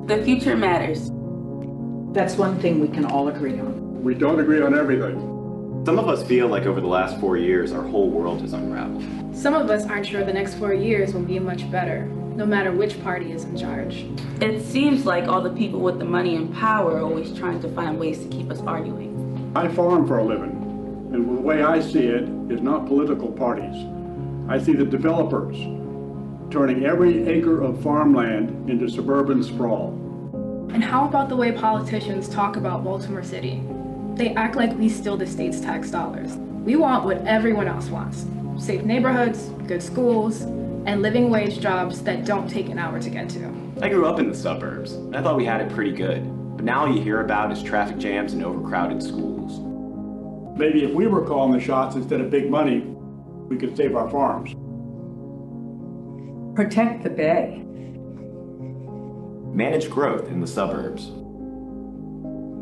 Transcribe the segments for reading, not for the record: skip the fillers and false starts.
The future matters. That's one thing we can all agree on. We don't agree on everything. Some of us feel like over the last 4 years, our whole world has unraveled. Some of us aren't sure the next 4 years will be much better, no matter which party is in charge. It seems like all the people with the money and power are always trying to find ways to keep us arguing. I farm for a living, and the way I see it is not political parties. I see the developers turning every acre of farmland into suburban sprawl. And how about the way politicians talk about Baltimore City? They act like we steal the state's tax dollars. We want what everyone else wants: safe neighborhoods, good schools, and living wage jobs that don't take an hour to get to. I grew up in the suburbs, and I thought we had it pretty good. But now all you hear about is traffic jams and overcrowded schools. Maybe if we were calling the shots instead of big money, we could save our farms. Protect the Bay. Manage growth in the suburbs.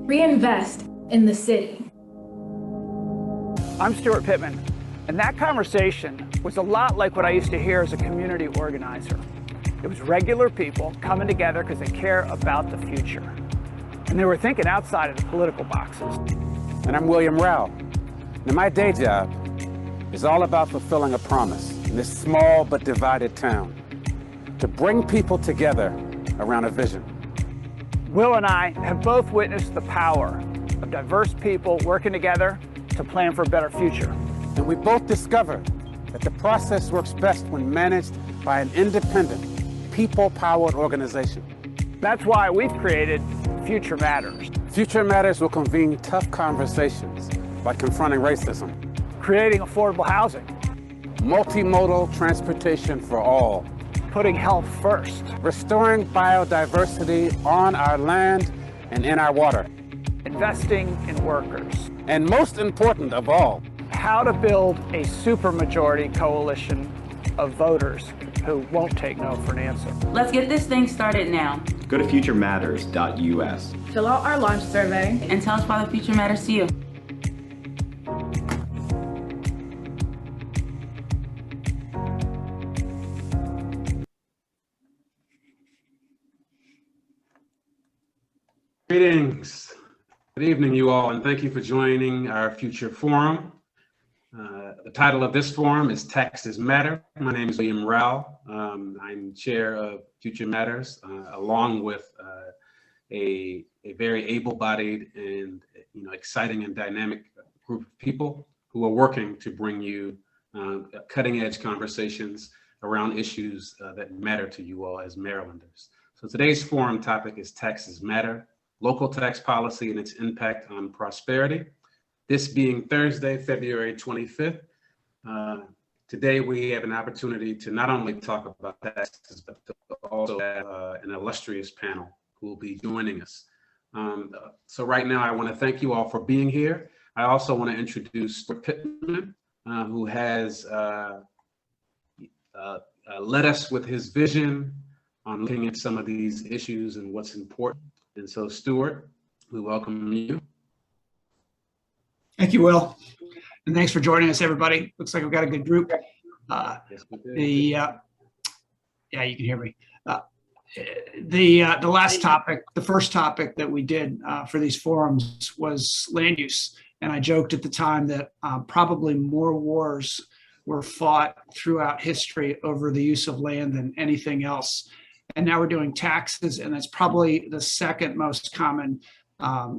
Reinvest in the city. I'm Stuart Pittman, and that conversation was a lot like what I used to hear as a community organizer. It was regular people coming together because they care about the future. And they were thinking outside of the political boxes. And I'm William Rao. Now my day job is all about fulfilling a promise in this small but divided town, to bring people together around a vision. Will and I have both witnessed the power of diverse people working together to plan for a better future. And we both discovered that the process works best when managed by an independent, people-powered organization. That's why we've created Future Matters. Future Matters will convene tough conversations like confronting racism, Creating affordable housing, multimodal transportation for all, putting health first, restoring biodiversity on our land and in our water, investing in workers, and most important of all, how to build a supermajority coalition of voters who won't take no for an answer. Let's get this thing started now. Go to futurematters.us. Fill out our launch survey And tell us why the future matters to you. Greetings. Good evening, you all, and thank you for joining our Future Forum. The title of this forum is Taxes Matter. My name is William Rao. I'm chair of Future Matters, along with a very able-bodied and exciting and dynamic group of people who are working to bring you cutting-edge conversations around issues that matter to you all as Marylanders. So today's forum topic is Taxes Matter: Local tax policy and its impact on prosperity. This being Thursday, February 25th. Today we have an opportunity to not only talk about taxes, but to also have an illustrious panel who will be joining us. So right now I want to thank you all for being here. I also want to introduce Stuart Pittman, who has led us with his vision on looking at some of these issues and what's important. And so, Stuart, we welcome you. Thank you, Will. And thanks for joining us, everybody. Looks like we've got a good group. Yes, we do. Yeah, you can hear me. The last topic, the first topic that we did for these forums was land use. And I joked at the time that probably more wars were fought throughout history over the use of land than anything else. And now we're doing taxes, and that's probably the second most common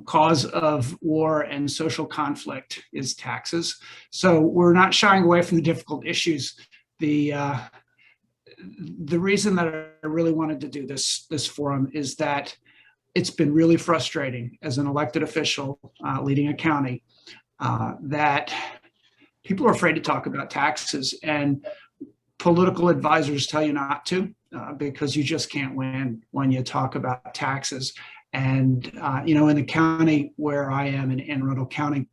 cause of war and social conflict is taxes. So we're not shying away from the difficult issues. The reason that I really wanted to do this forum is that it's been really frustrating as an elected official leading a county that people are afraid to talk about taxes, and political advisors tell you not to. Because you just can't win when you talk about taxes. And, in the county where I am in Anne Arundel County,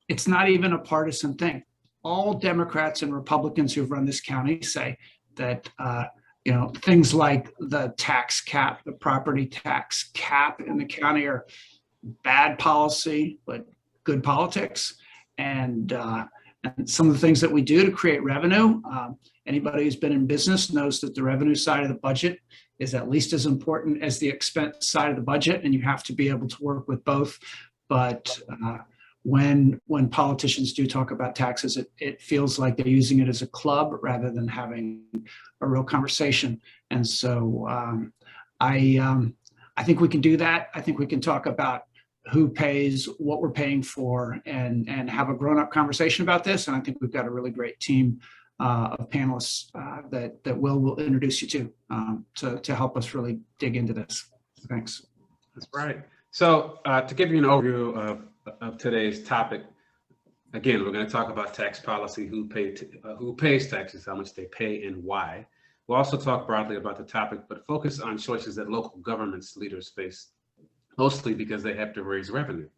it's not even a partisan thing. All Democrats and Republicans who've run this county say that, things like the tax cap, the property tax cap in the county are bad policy, but good politics. And And some of the things that we do to create revenue, anybody who's been in business knows that the revenue side of the budget is at least as important as the expense side of the budget, and you have to be able to work with both. But when politicians do talk about taxes, it feels like they're using it as a club rather than having a real conversation. And so I think we can do that. I think we can talk about who pays, what we're paying for, and have a grown-up conversation about this. And I think we've got a really great team of panelists that will introduce you to help us really dig into this. Thanks. That's right. So to give you an overview of today's topic, again, we're going to talk about tax policy, who pays taxes, how much they pay, and why. We'll also talk broadly about the topic, but focus on choices that local governments leaders face, mostly because they have to raise revenue,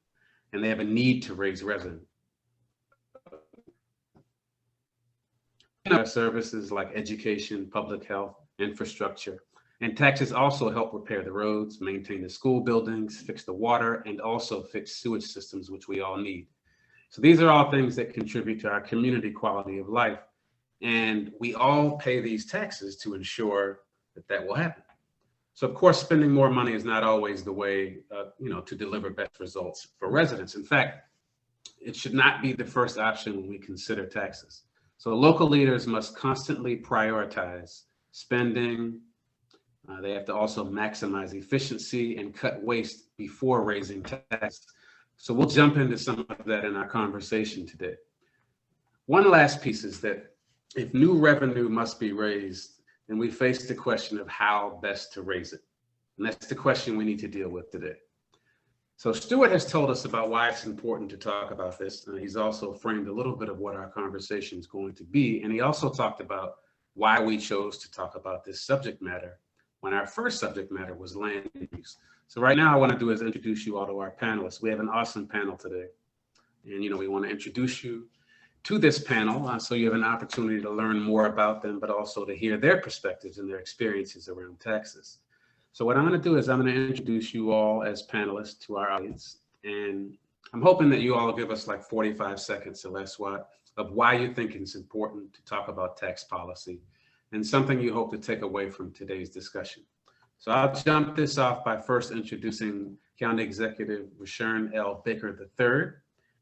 and they have a need to raise revenue. Services like education, public health, infrastructure, and taxes also help repair the roads, maintain the school buildings, fix the water, and also fix sewage systems, which we all need. So these are all things that contribute to our community quality of life. And we all pay these taxes to ensure that that will happen. So of course, spending more money is not always the way, to deliver best results for residents. In fact, it should not be the first option when we consider taxes. So local leaders must constantly prioritize spending. They have to also maximize efficiency and cut waste before raising taxes. So we'll jump into some of that in our conversation today. One last piece is that if new revenue must be raised, then we face the question of how best to raise it. And that's the question we need to deal with today. So Stuart has told us about why it's important to talk about this. And he's also framed a little bit of what our conversation is going to be. And he also talked about why we chose to talk about this subject matter when our first subject matter was land use. So right now, I want to do is introduce you all to our panelists. We have an awesome panel today. And, we want to introduce you to this panel so you have an opportunity to learn more about them, but also to hear their perspectives and their experiences around taxes. So what I'm going to do is I'm going to introduce you all as panelists to our audience. And I'm hoping that you all give us like 45 seconds or less of why you think it's important to talk about tax policy and something you hope to take away from today's discussion. So I'll jump this off by first introducing County Executive Rushern L. Baker III. And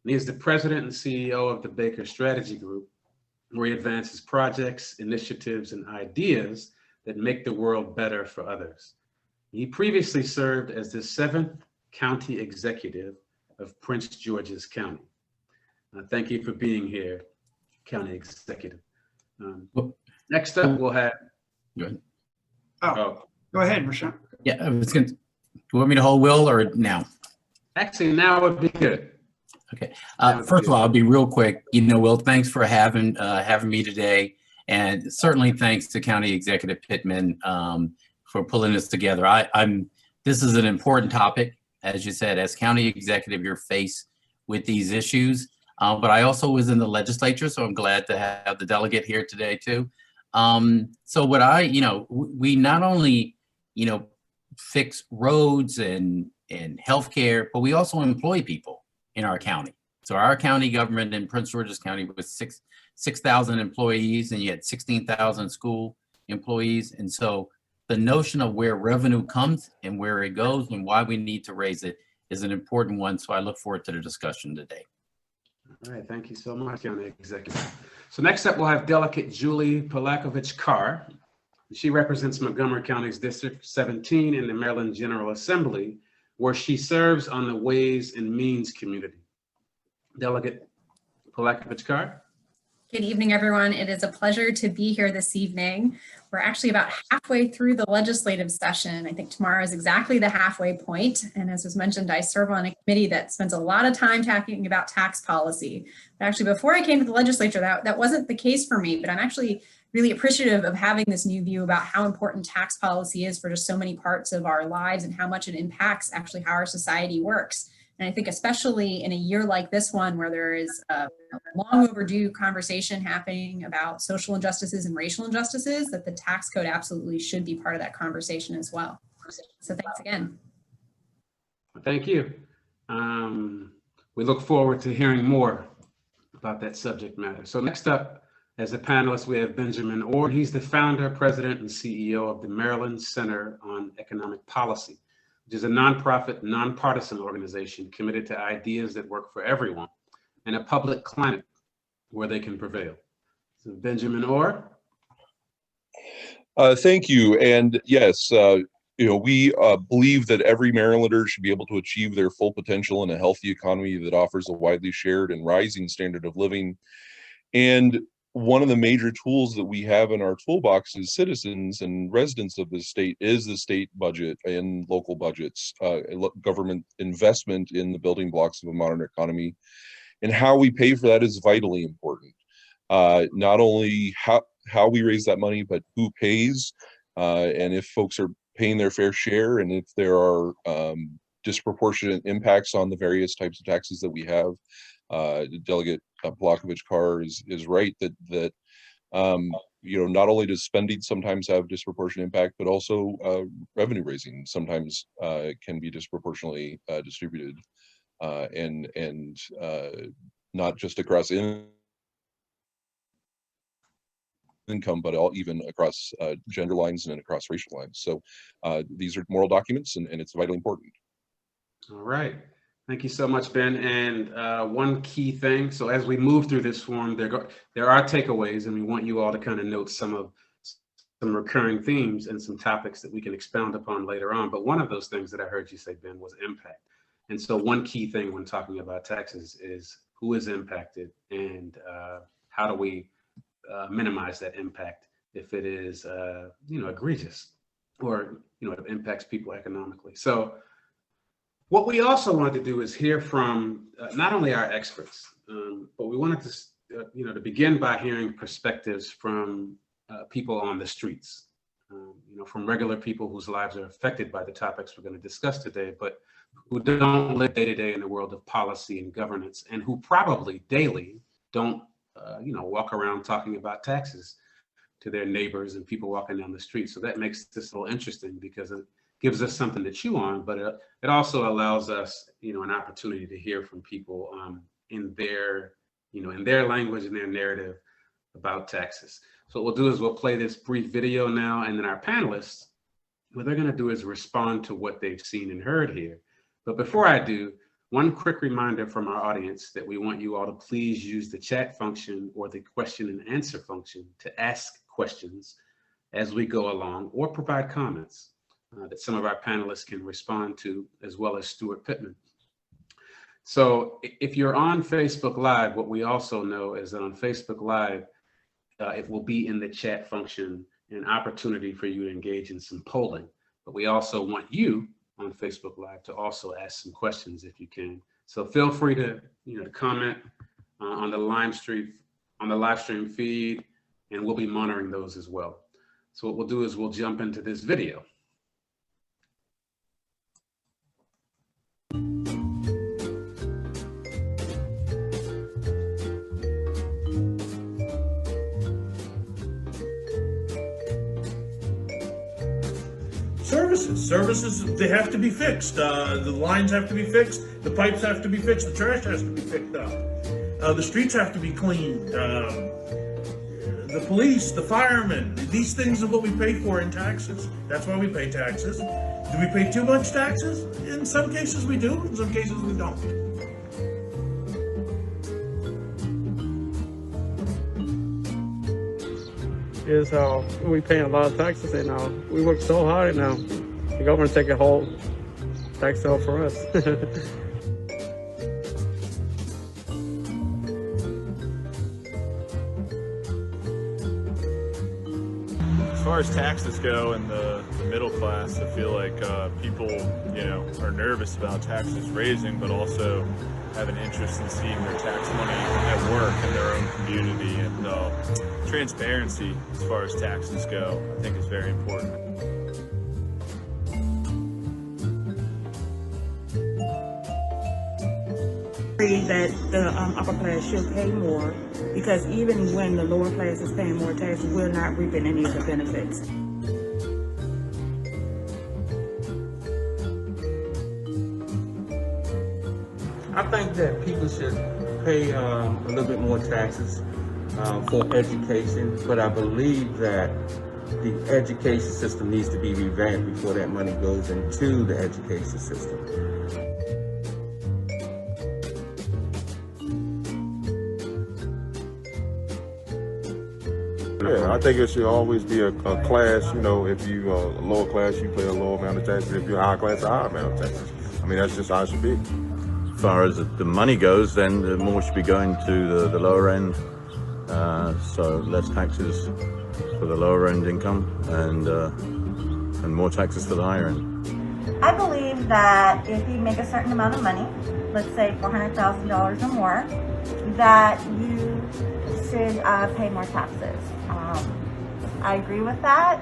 he is the president and CEO of the Baker Strategy Group, where he advances projects, initiatives, and ideas that make the world better for others. He previously served as the 7th county executive of Prince George's County. Thank you for being here, County Executive. Next up, we'll have. Go ahead. Go ahead, Rushern. Yeah, I was going to. Do you want me to hold Will or now? Actually, now would be good. Okay. First of all, I'll be real quick. Will, thanks for having me today, and certainly thanks to County Executive Pittman for pulling this together. This is an important topic, as you said. As County Executive, you're faced with these issues, but I also was in the legislature, so I'm glad to have the delegate here today too. So what we not only fix roads and healthcare, but we also employ people in our county. So our county government in Prince George's County was 6,000 employees, and you had 16,000 school employees. And so the notion of where revenue comes and where it goes and why we need to raise it is an important one. So I look forward to the discussion today. All right, thank you so much, County Executive. So next up, we'll have Delegate Julie Polakovich-Carr. She represents Montgomery County's District 17 in the Maryland General Assembly, where she serves on the Ways and Means Committee. Delegate Polakovich-Carr. Good evening, everyone. It is a pleasure to be here this evening. We're actually about halfway through the legislative session. I think tomorrow is exactly the halfway point. And as was mentioned, I serve on a committee that spends a lot of time talking about tax policy. But actually, before I came to the legislature, that wasn't the case for me, but I'm actually really appreciative of having this new view about how important tax policy is for just so many parts of our lives and how much it impacts actually how our society works. And I think especially in a year like this one, where there is a long overdue conversation happening about social injustices and racial injustices, that the tax code absolutely should be part of that conversation as well. So thanks again. Thank you. We look forward to hearing more about that subject matter. So next up, as a panelist, we have Benjamin Orr. He's the founder, president, and CEO of the Maryland Center on Economic Policy, which is a nonprofit, nonpartisan organization committed to ideas that work for everyone and a public climate where they can prevail. So Benjamin Orr. Thank you. And yes, we believe that every Marylander should be able to achieve their full potential in a healthy economy that offers a widely shared and rising standard of living. And one of the major tools that we have in our toolbox as citizens and residents of the state is the state budget and local budgets, government investment in the building blocks of a modern economy. And how we pay for that is vitally important. Not only how we raise that money, but who pays, and if folks are paying their fair share, and if there are disproportionate impacts on the various types of taxes that we have. Delegate Polakovich-Carr is right that not only does spending sometimes have disproportionate impact, but also revenue raising sometimes can be disproportionately distributed, and not just across income, but even across gender lines and across racial lines. So these are moral documents, and it's vitally important. All right. Thank you so much, Ben. And one key thing, so as we move through this forum, there are takeaways, and we want you all to kind of note some recurring themes and some topics that we can expound upon later on. But one of those things that I heard you say, Ben, was impact. And so one key thing when talking about taxes is who is impacted, and how do we minimize that impact if it is egregious, or it impacts people economically. So what we also wanted to do is hear from not only our experts, but we wanted to to begin by hearing perspectives from people on the streets, from regular people whose lives are affected by the topics we're going to discuss today, but who don't live day to day in the world of policy and governance, and who probably daily don't walk around talking about taxes to their neighbors and people walking down the street. So that makes this a little interesting, because it gives us something to chew on, but it also allows us, an opportunity to hear from people in their language and their narrative about taxes. So what we'll do is we'll play this brief video now, and then our panelists, what they're going to do is respond to what they've seen and heard here. But before I do, one quick reminder from our audience that we want you all to please use the chat function or the question and answer function to ask questions as we go along, or provide comments that some of our panelists can respond to, as well as Stuart Pittman. So if you're on Facebook Live, what we also know is that on Facebook Live, it will be in the chat function, an opportunity for you to engage in some polling. But we also want you on Facebook Live to also ask some questions if you can. So feel free to to comment on the live stream feed, and we'll be monitoring those as well. So what we'll do is we'll jump into this video. Services, they have to be fixed. The lines have to be fixed. The pipes have to be fixed. The trash has to be picked up. The streets have to be cleaned. The police, the firemen, these things are what we pay for in taxes. That's why we pay taxes. Do we pay too much taxes? In some cases we do, in some cases we don't. Is we pay a lot of taxes, and we work so hard, and the government take a whole tax bill for us. As far as taxes go in the middle class, I feel like people, are nervous about taxes raising, but also have an interest in seeing their tax money at work in their own community. And transparency as far as taxes go, I think is very important. That the upper class should pay more, because even when the lower class is paying more taxes, we're not reaping any of the benefits. I think that people should pay a little bit more taxes for education, but I believe that the education system needs to be revamped before that money goes into the education system. Yeah, I think it should always be a class, you know, if you a lower class, you pay a lower amount of taxes. If you're a high class, a higher amount of taxes. I mean, that's just how it should be. As far as the money goes, then the more should be going to the lower end. So less taxes for the lower end income and more taxes for the higher end. I believe that if you make a certain amount of money, let's say $400,000 or more, that you should pay more taxes. I agree with that,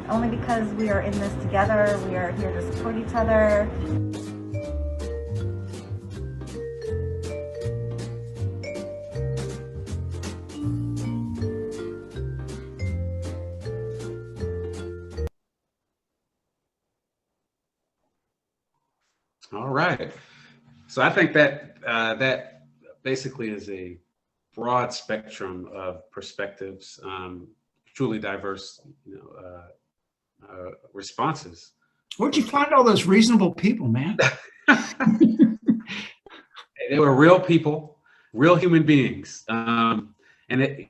only because we are in this together. We are here to support each other. All right. So I think that that basically is a broad spectrum of perspectives, truly diverse, responses. Where'd you find all those reasonable people, man? They were real people, real human beings. And I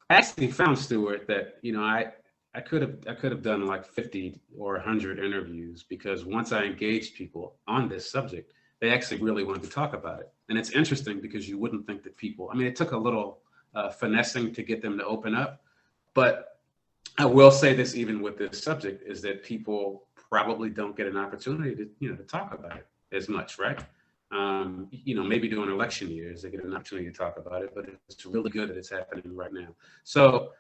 actually found, Stuart, that, I could have done like 50 or 100 interviews, because once I engaged people on this subject, they actually really wanted to talk about it. And it's interesting because you wouldn't think that people, it took a little finessing to get them to open up. But I will say this, even with this subject, is that people probably don't get an opportunity to talk about it as much, right? Maybe during election years, they get an opportunity to talk about it, but it's really good that it's happening right now. So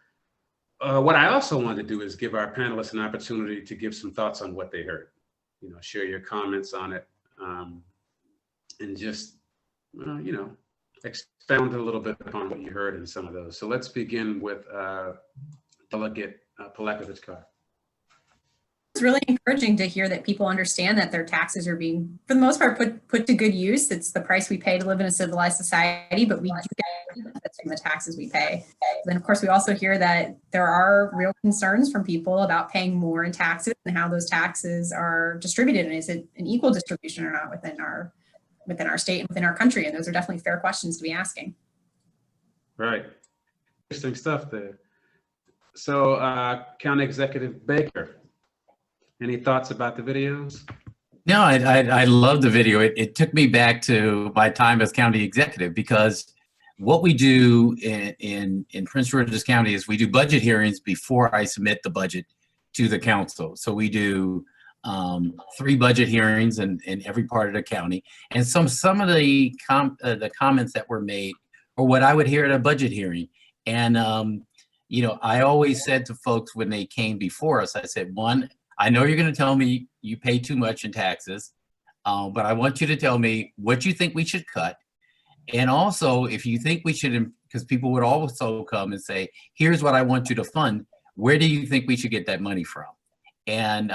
what I also wanted to do is give our panelists an opportunity to give some thoughts on what they heard, share your comments on it, and just, expound a little bit upon what you heard in some of those. So let's begin with Delegate Polakovich-Carr. It's really encouraging to hear that people understand that their taxes are being, for the most part, put to good use. It's the price we pay to live in a civilized society, but we do get benefits from the taxes we pay. Then, of course, we also hear that there are real concerns from people about paying more in taxes and how those taxes are distributed, and is it an equal distribution or not within our state and within our country? And those are definitely fair questions to be asking. Right. Interesting stuff there. So, County Executive Baker, any thoughts about the videos? No, I love the video. It took me back to my time as county executive, because what we do in Prince George's County is we do budget hearings before I submit the budget to the council. So we do 3 budget hearings in every part of the county, and some of the comments that were made are what I would hear at a budget hearing. And I always said to folks when they came before us, I said, one, I know you're going to tell me you pay too much in taxes, but I want you to tell me what you think we should cut. And also, if you think we should, because people would also come and say, here's what I want you to fund, where do you think we should get that money from? And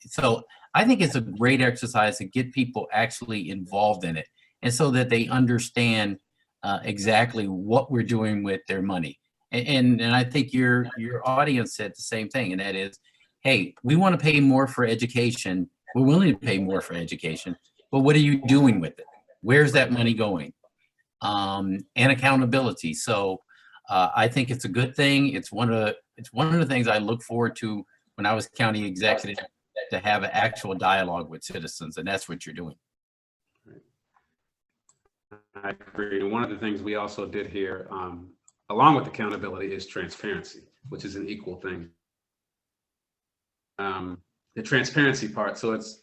so I think it's a great exercise to get people actually involved in it, and so that they understand exactly what we're doing with their money. And I think your audience said the same thing, and that is, hey, we want to pay more for education. We're willing to pay more for education, but what are you doing with it? Where's that money going? And accountability. So I think it's a good thing. It's one of the things I look forward to when I was county executive, to have an actual dialogue with citizens, and that's what you're doing. I agree. And one of the things we also did here, along with accountability, is transparency, which is an equal thing. The transparency part. So it's,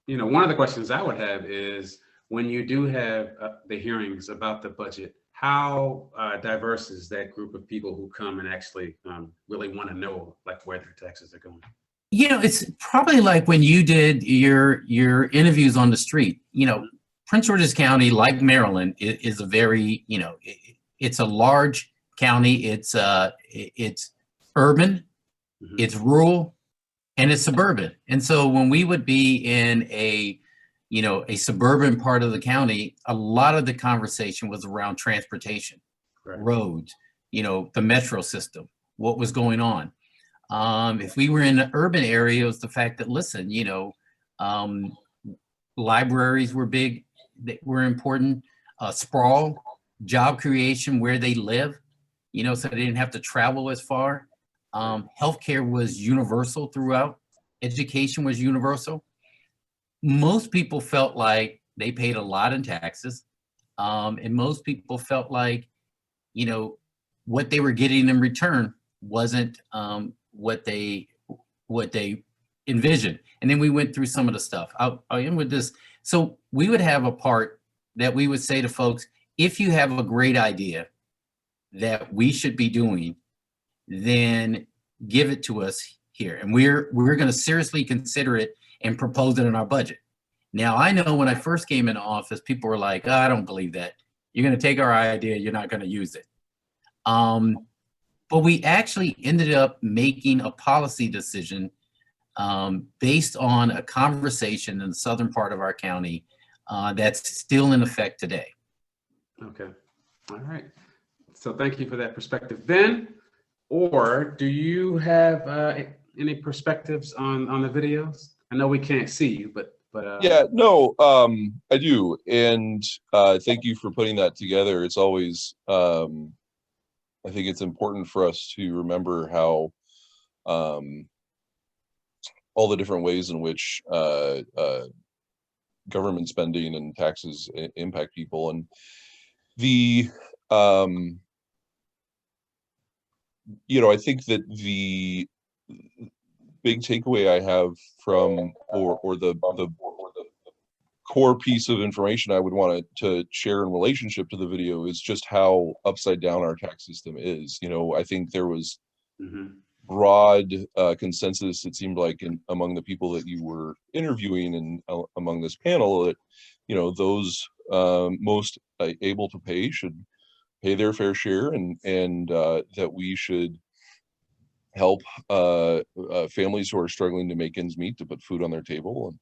one of the questions I would have is, when you do have the hearings about the budget, how diverse is that group of people who come and actually really want to know, like, where their taxes are going? It's probably like when you did your interviews on the street. Prince George's County, like Maryland, is a very, it's a large county. It's urban, it's rural, and it's suburban. And so when we would be in a a suburban part of the county, a lot of the conversation was around transportation, roads, the metro system, what was going on. If we were in an urban area, it was the fact that, listen, libraries were big, they were important, sprawl, job creation where they live, so they didn't have to travel as far. Healthcare was universal throughout. Education was universal. Most people felt like they paid a lot in taxes. And most people felt like, what they were getting in return wasn't what they envisioned. And then we went through some of the stuff. I'll end with this. So we would have a part that we would say to folks, if you have a great idea that we should be doing, then give it to us here. And we're going to seriously consider it and propose it in our budget. Now, I know when I first came into office, people were like, I don't believe that. You're going to take our idea, you're not going to use it. But we actually ended up making a policy decision based on a conversation in the southern part of our county that's still in effect today. Okay. All right. So thank you for that perspective. Ben, or do you have any perspectives on the videos? I know we can't see you, but yeah, no, I do. And thank you for putting that together. It's always, I think it's important for us to remember how all the different ways in which government spending and taxes impact people. And the, I think that the big takeaway I have from, or the core piece of information I would want to share in relationship to the video is just how upside down our tax system is. I think there was broad consensus, it seemed like, among the people that you were interviewing and among this panel, that those most able to pay should pay their fair share, and that we should help families who are struggling to make ends meet, to put food on their table.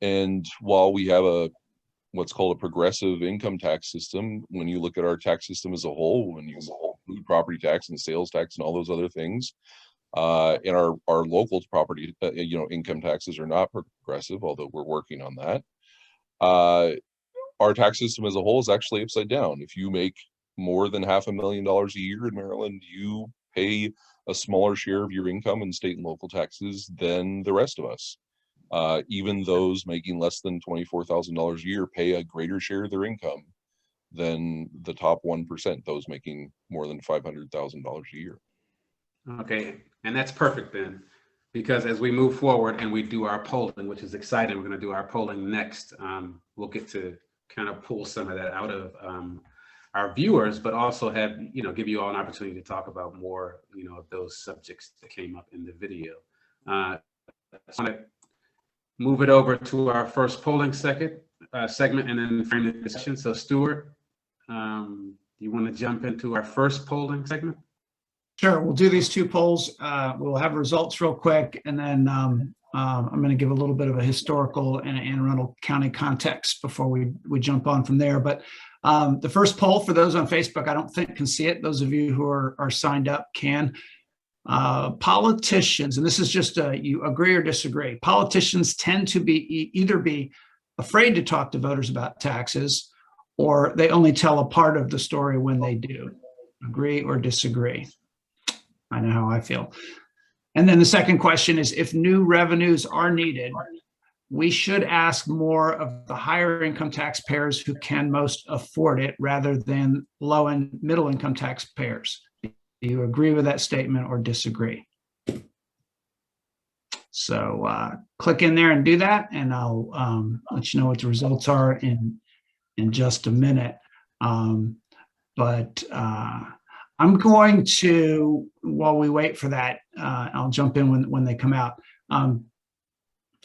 And while we have what's called a progressive income tax system, when you look at our tax system as a whole, when you include property tax and sales tax and all those other things, and our local property, income taxes are not progressive, although we're working on that. Our tax system as a whole is actually upside down. If you make more than $500,000 a year in Maryland, you pay a smaller share of your income in state and local taxes than the rest of us. Even those making less than $24,000 a year pay a greater share of their income than the top 1%, those making more than $500,000 a year. Okay, and that's perfect then, because as we move forward and we do our polling, which is exciting, we're going to do our polling next. We'll get to kind of pull some of that out of our viewers, but also have, give you all an opportunity to talk about more, of those subjects that came up in the video. I want to move it over to our first polling segment and then frame the discussion. So Stuart, you want to jump into our first polling segment? Sure, we'll do these two polls. We'll have results real quick, and then I'm going to give a little bit of a historical and Anne Arundel County context before we jump on from there. But the first poll, for those on Facebook, I don't think can see it. Those of you who are signed up can. Politicians, and this is just you agree or disagree. Politicians tend to either be afraid to talk to voters about taxes, or they only tell a part of the story when they do. Agree or disagree? I know how I feel. And then the second question is, if new revenues are needed, we should ask more of the higher income taxpayers who can most afford it rather than low and middle income taxpayers. Do you agree with that statement or disagree? So click in there and do that, and I'll let you know what the results are in just a minute. I'm going to, while we wait for that, I'll jump in when they come out. I'm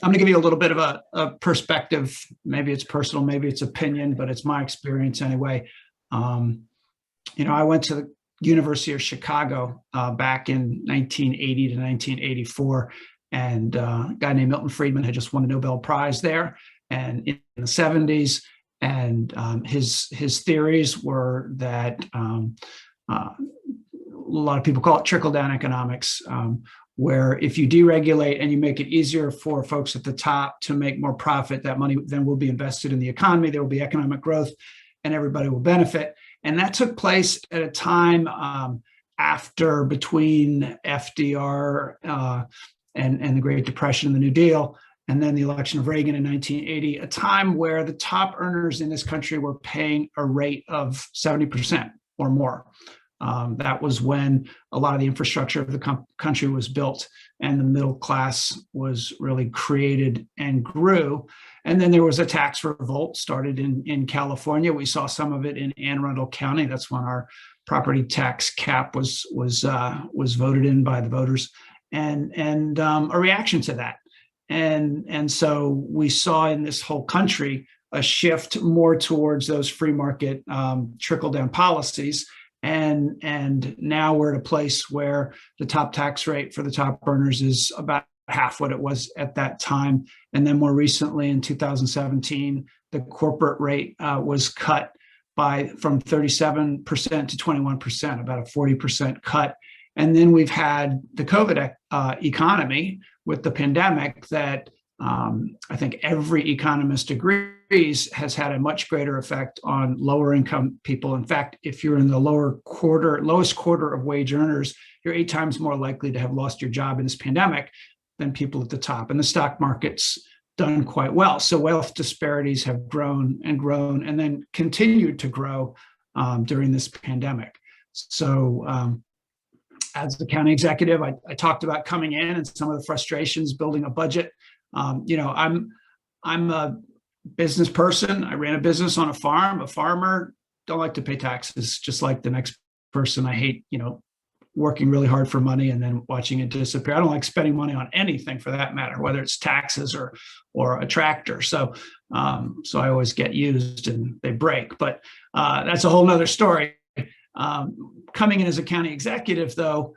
going to give you a little bit of a perspective. Maybe it's personal, maybe it's opinion, but it's my experience anyway. I went to the University of Chicago back in 1980 to 1984, and a guy named Milton Friedman had just won a Nobel Prize there. and in the 70s. And his theories were that a lot of people call it trickle-down economics, where if you deregulate and you make it easier for folks at the top to make more profit, that money then will be invested in the economy, there will be economic growth, and everybody will benefit. And that took place at a time between FDR and the Great Depression and the New Deal, and then the election of Reagan in 1980, a time where the top earners in this country were paying a rate of 70% or more. That was when a lot of the infrastructure of the country was built and the middle class was really created and grew. And then there was a tax revolt started in California. We saw some of it in Anne Arundel County. That's when our property tax cap was voted in by the voters, and a reaction to that. And so we saw in this whole country a shift more towards those free market trickle-down policies. And now we're at a place where the top tax rate for the top earners is about half what it was at that time. And then more recently in 2017, the corporate rate was cut from 37% to 21%, about a 40% cut. And then we've had the COVID economy with the pandemic that I think every economist agrees has had a much greater effect on lower income people. In fact, if you're in the lowest quarter of wage earners, you're 8 times more likely to have lost your job in this pandemic than people at the top. And the stock market's done quite well. So wealth disparities have grown and then continued to grow during this pandemic. So as the county executive, I talked about coming in and some of the frustrations building a budget. I'm a business person. I ran a business on a farm. A farmer, don't like to pay taxes, just like the next person. I hate, working really hard for money and then watching it disappear. I don't like spending money on anything for that matter, whether it's taxes or a tractor. So I always get used and they break, but that's a whole nother story. Coming in as a county executive, though,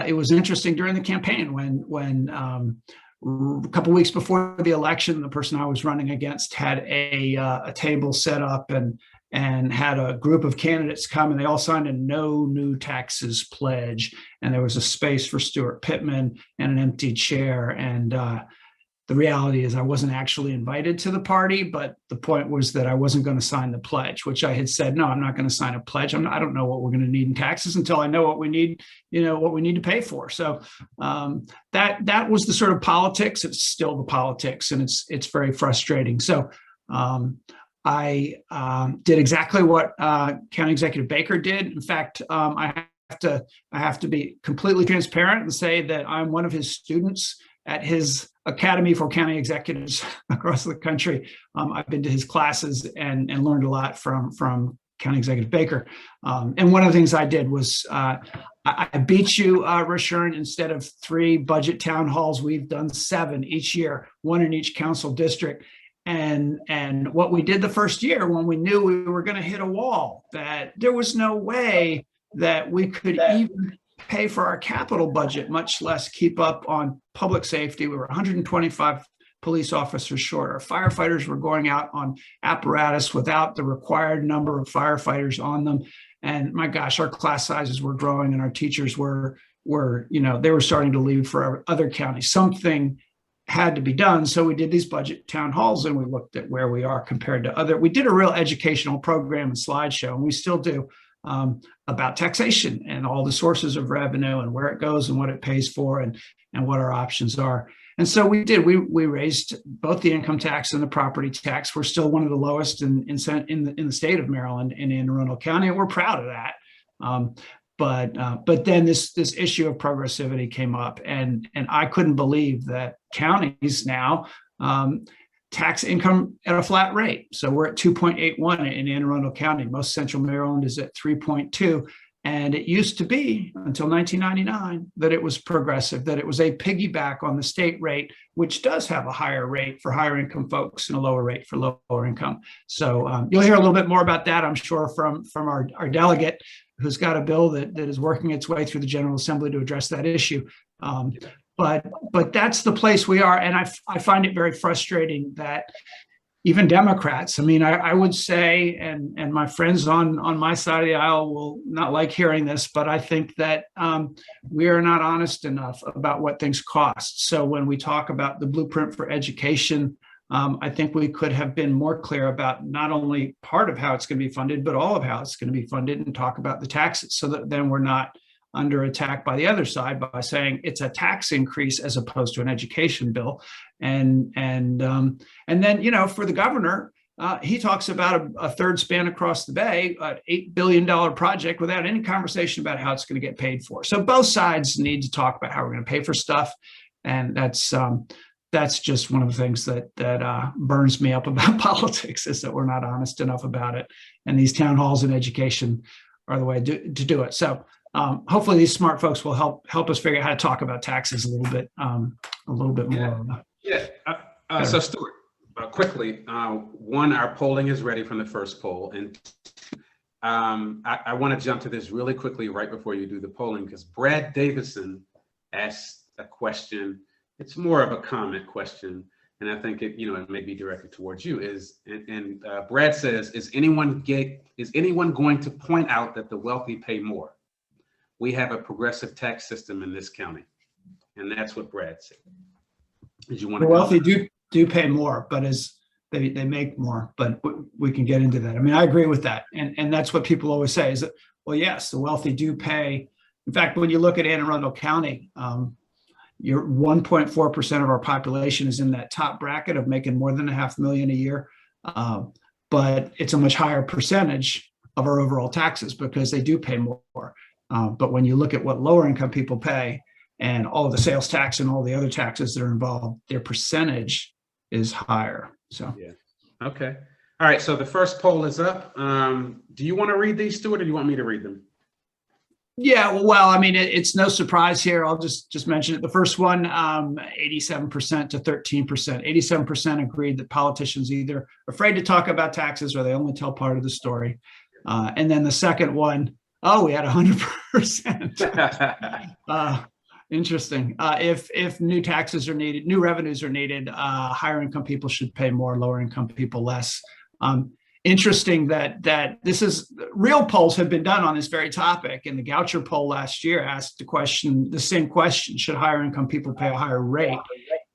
it was interesting during the campaign when a couple of weeks before the election, the person I was running against had a table set up and had a group of candidates come, and they all signed a no new taxes pledge. And there was a space for Stuart Pittman and an empty chair. And the reality is I wasn't actually invited to the party, but the point was that I wasn't going to sign the pledge, which I had said, no, I'm not going to sign a pledge. I don't know what we're going to need in taxes until I know what we need, what we need to pay for. So that was the sort of politics. It's still the politics, and it's very frustrating. So I did exactly what County Executive Baker did. In fact, I have to be completely transparent and say that I'm one of his students at his Academy for County Executives across the country. I've been to his classes and learned a lot from County Executive Baker. And one of the things I did was I beat you, Rashawn. Instead of 3 budget town halls, we've done 7 each year, 1 in each council district. And what we did the first year when we knew we were going to hit a wall, that there was no way that we could even pay for our capital budget, much less keep up on public safety. We were 125 police officers short. Our firefighters were going out on apparatus without the required number of firefighters on them. And my gosh, our class sizes were growing and our teachers were they were starting to leave for other counties. Something had to be done. So we did these budget town halls and we looked at where we are compared to we did a real educational program and slideshow, and we still do, about taxation and all the sources of revenue and where it goes and what it pays for and what our options are. And so we raised both the income tax and the property tax. We're still one of the lowest in the state of Maryland in Anne Arundel County, and we're proud of that. But then this issue of progressivity came up, and I couldn't believe that counties now tax income at a flat rate. So we're at 2.81 in Anne Arundel County. Most central Maryland is at 3.2. And it used to be until 1999 that it was progressive, that it was a piggyback on the state rate, which does have a higher rate for higher income folks and a lower rate for lower income. So you'll hear a little bit more about that, I'm sure, from our delegate, who's got a bill that is working its way through the General Assembly to address that issue. But that's the place we are. And I find it very frustrating that even Democrats. I mean, I would say, and my friends on my side of the aisle will not like hearing this, but I think that we are not honest enough about what things cost. So when we talk about the blueprint for education, I think we could have been more clear about not only part of how it's going to be funded, but all of how it's going to be funded, and talk about the taxes, so that then we're not under attack by the other side by saying it's a tax increase as opposed to an education bill. And then, you know, for the governor, he talks about a third span across the bay, an $8 billion project, without any conversation about how it's going to get paid for. So both sides need to talk about how we're going to pay for stuff. And that's just one of the things that burns me up about politics, is that we're not honest enough about it. And these town halls and education are the way to do it. So hopefully these smart folks will help us figure out how to talk about taxes a little bit more. Yeah. So Stuart, quickly, one, our polling is ready from the first poll, and I want to jump to this really quickly right before you do the polling, because Brad Davison asked a question. It's more of a comment question, and I think it may be directed towards you. Brad says, is anyone going to point out that the wealthy pay more? We have a progressive tax system in this county, and that's what Brad said. Did you want to? The wealthy do pay more, but as they make more, but we can get into that. I mean, I agree with that, and that's what people always say, is that, well, yes, the wealthy do pay. In fact, when you look at Anne Arundel County, your 1.4% of our population is in that top bracket of making more than $500,000 a year, but it's a much higher percentage of our overall taxes because they do pay more. But when you look at what lower income people pay, and all of the sales tax and all the other taxes that are involved, their percentage is higher. So yeah. Okay. All right. So the first poll is up. Do you want to read these, Stuart, or do you want me to read them? Yeah, well, I mean, it's no surprise here. I'll just mention it. The first one, 87% to 13%. 87% agreed that politicians either afraid to talk about taxes or they only tell part of the story. And then the second one, we had 100%. Interesting. If new taxes are needed, new revenues are needed, higher income people should pay more, lower income people less. Interesting that this is real polls have been done on this very topic. And the Goucher poll last year asked the same question: should higher income people pay a higher rate?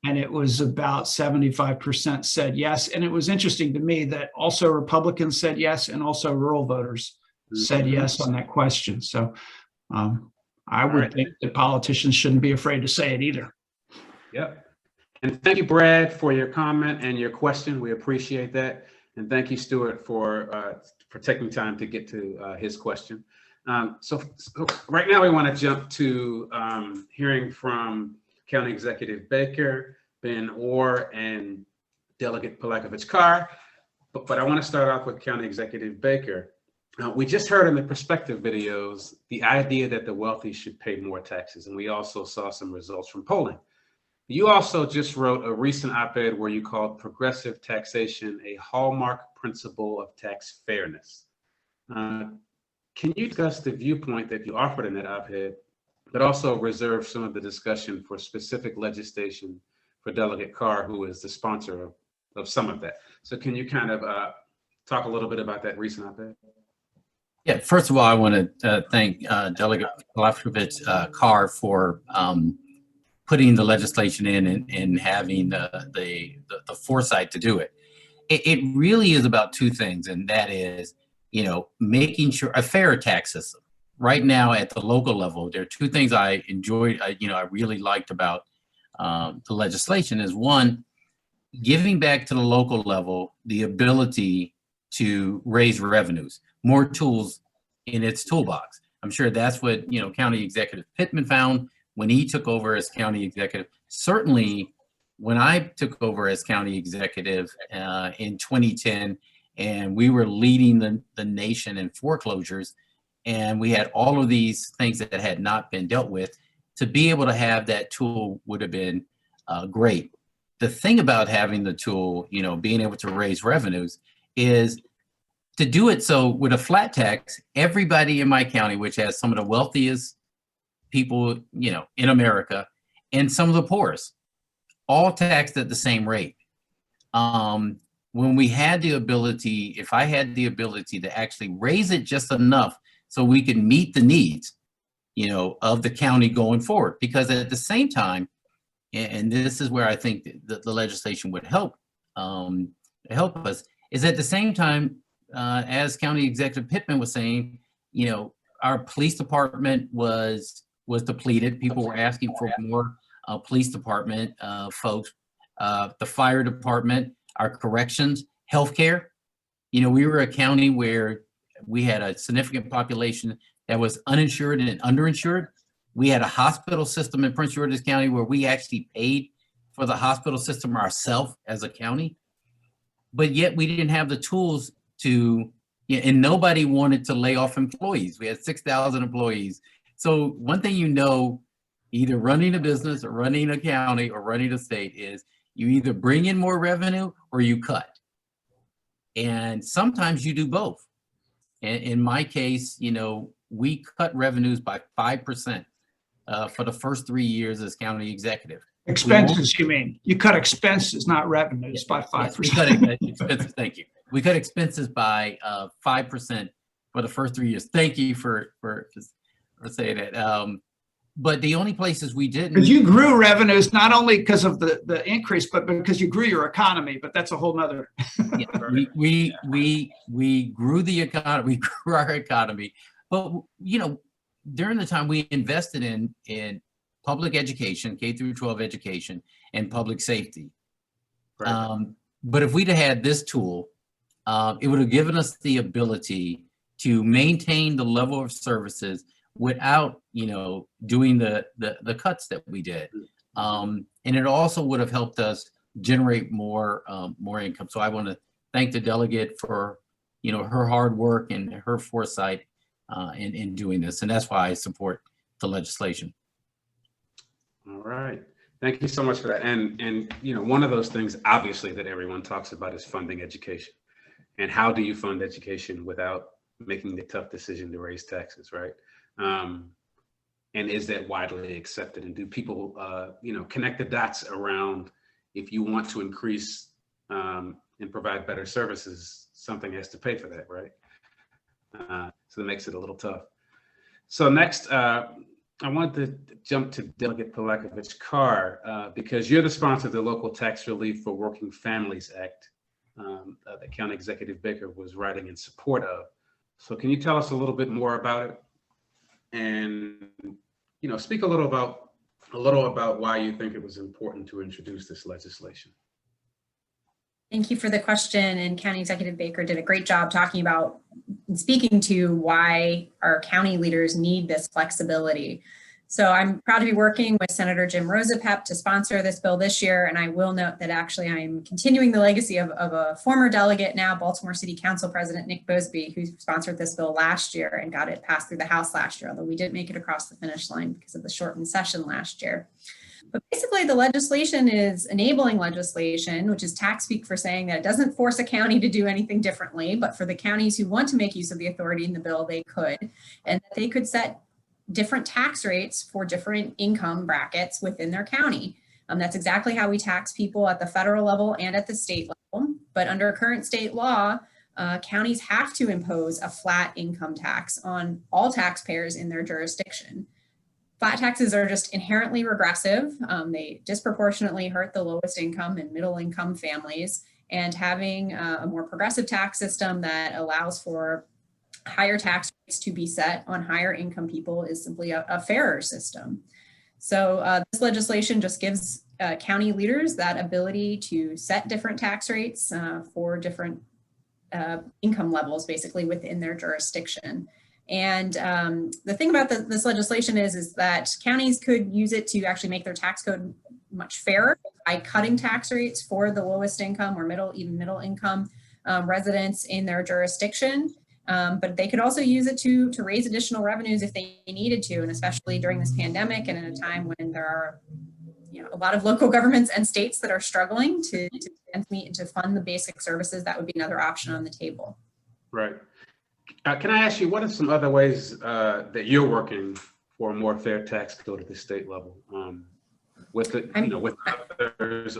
And it was about 75% said yes. And it was interesting to me that also Republicans said yes, and also rural voters said yes on that question. So I would think that politicians shouldn't be afraid to say it either. Yep. And thank you, Brad, for your comment and your question. We appreciate that. And thank you, Stuart, for taking time to get to his question. So right now we want to jump to hearing from County Executive Baker, Ben Orr, and Delegate Polakovich-Carr. But I want to start off with County Executive Baker. We just heard in the perspective videos the idea that the wealthy should pay more taxes, and we also saw some results from polling. You also just wrote a recent op-ed where you called progressive taxation a hallmark principle of tax fairness. Can you discuss the viewpoint that you offered in that op-ed, but also reserve some of the discussion for specific legislation for Delegate Carr, who is the sponsor of some of that? So can you kind of talk a little bit about that recent op-ed? Yeah, first of all, I want to thank Delegate Polakovich-Carr for putting the legislation in and having the foresight to do it. It really is about two things, and that is, making sure a fair tax system. Right now at the local level, there are two things I enjoyed, I really liked about the legislation is, one, giving back to the local level the ability to raise revenues, more tools in its toolbox. I'm sure that's what, County Executive Pittman found when he took over as county executive. Certainly when I took over as county executive in 2010, and we were leading the nation in foreclosures, and we had all of these things that had not been dealt with, to be able to have that tool would have been great. The thing about having the tool, being able to raise revenues, is to do it so with a flat tax, everybody in my county, which has some of the wealthiest people, in America, and some of the poorest, all taxed at the same rate. when we had the ability, if I had the ability to actually raise it just enough so we could meet the needs, you know, of the county going forward. Because at the same time, and this is where I think the legislation would help us, is at the same time, as County Executive Pittman was saying, you know, our police department was depleted. People were asking for more police department folks. The fire department, our corrections, healthcare. You know, we were a county where we had a significant population that was uninsured and underinsured. We had a hospital system in Prince George's County where we actually paid for the hospital system ourselves as a county, but yet we didn't have the tools to, and nobody wanted to lay off employees. We had 6,000 employees. So one thing, you know, either running a business or running a county or running a state is you either bring in more revenue or you cut. And sometimes you do both. And in my case, you know, we cut revenues by 5% for the first 3 years as county executive. Expenses, you mean? You cut expenses, not revenues, by 5%. Yes, we cut expenses, thank you. We cut expenses by 5% for the first 3 years. Thank you for saying that. But the only places we didn't. Because you grew revenues, not only because of the increase, but because you grew your economy, but that's a whole nother. Yeah, we grew the economy, we grew our economy. But, you know, during the time we invested in public education, K through 12 education, and public safety. Right. But if we'd have had this tool, it would have given us the ability to maintain the level of services without, you know, doing the cuts that we did. And it also would have helped us generate more income. So I want to thank the delegate for, you know, her hard work and her foresight in doing this. And that's why I support the legislation. All right. Thank you so much for that. And you know, one of those things obviously that everyone talks about is funding education. And how do you fund education without making the tough decision to raise taxes, right? And is that widely accepted? And do people, you know, connect the dots around, if you want to increase and provide better services, something has to pay for that, right? So that makes it a little tough. So next, I want to jump to Delegate Polakovich-Carr because you're the sponsor of the Local Tax Relief for Working Families Act that County Executive Baker was writing in support of. So can you tell us a little bit more about it? And, you know, speak a little about why you think it was important to introduce this legislation. Thank you for the question. And County Executive Baker did a great job talking about and speaking to why our county leaders need this flexibility. So I'm proud to be working with Senator Jim Rosapep to sponsor this bill this year. And I will note that actually I'm continuing the legacy of a former delegate, now Baltimore City Council President Nick Bosby, who sponsored this bill last year and got it passed through the House last year, although we didn't make it across the finish line because of the shortened session last year. But basically the legislation is enabling legislation, which is tax speak for saying that it doesn't force a county to do anything differently, but for the counties who want to make use of the authority in the bill, they could, and that they could set different tax rates for different income brackets within their county. That's exactly how we tax people at the federal level and at the state level. But under current state law, counties have to impose a flat income tax on all taxpayers in their jurisdiction. Flat taxes are just inherently regressive. They disproportionately hurt the lowest income and middle income families, and having a more progressive tax system that allows for higher tax rates to be set on higher income people is simply a fairer system. So this legislation just gives county leaders that ability to set different tax rates for different income levels, basically within their jurisdiction. And the thing about this legislation is that counties could use it to actually make their tax code much fairer by cutting tax rates for the lowest income or even middle income residents in their jurisdiction. But they could also use it to raise additional revenues if they needed to, and especially during this pandemic and in a time when there are, you know, a lot of local governments and states that are struggling to meet and to fund the basic services. That would be another option on the table. Right. Can I ask you, what are some other ways that you're working for a more fair tax code at the state level with the, with others?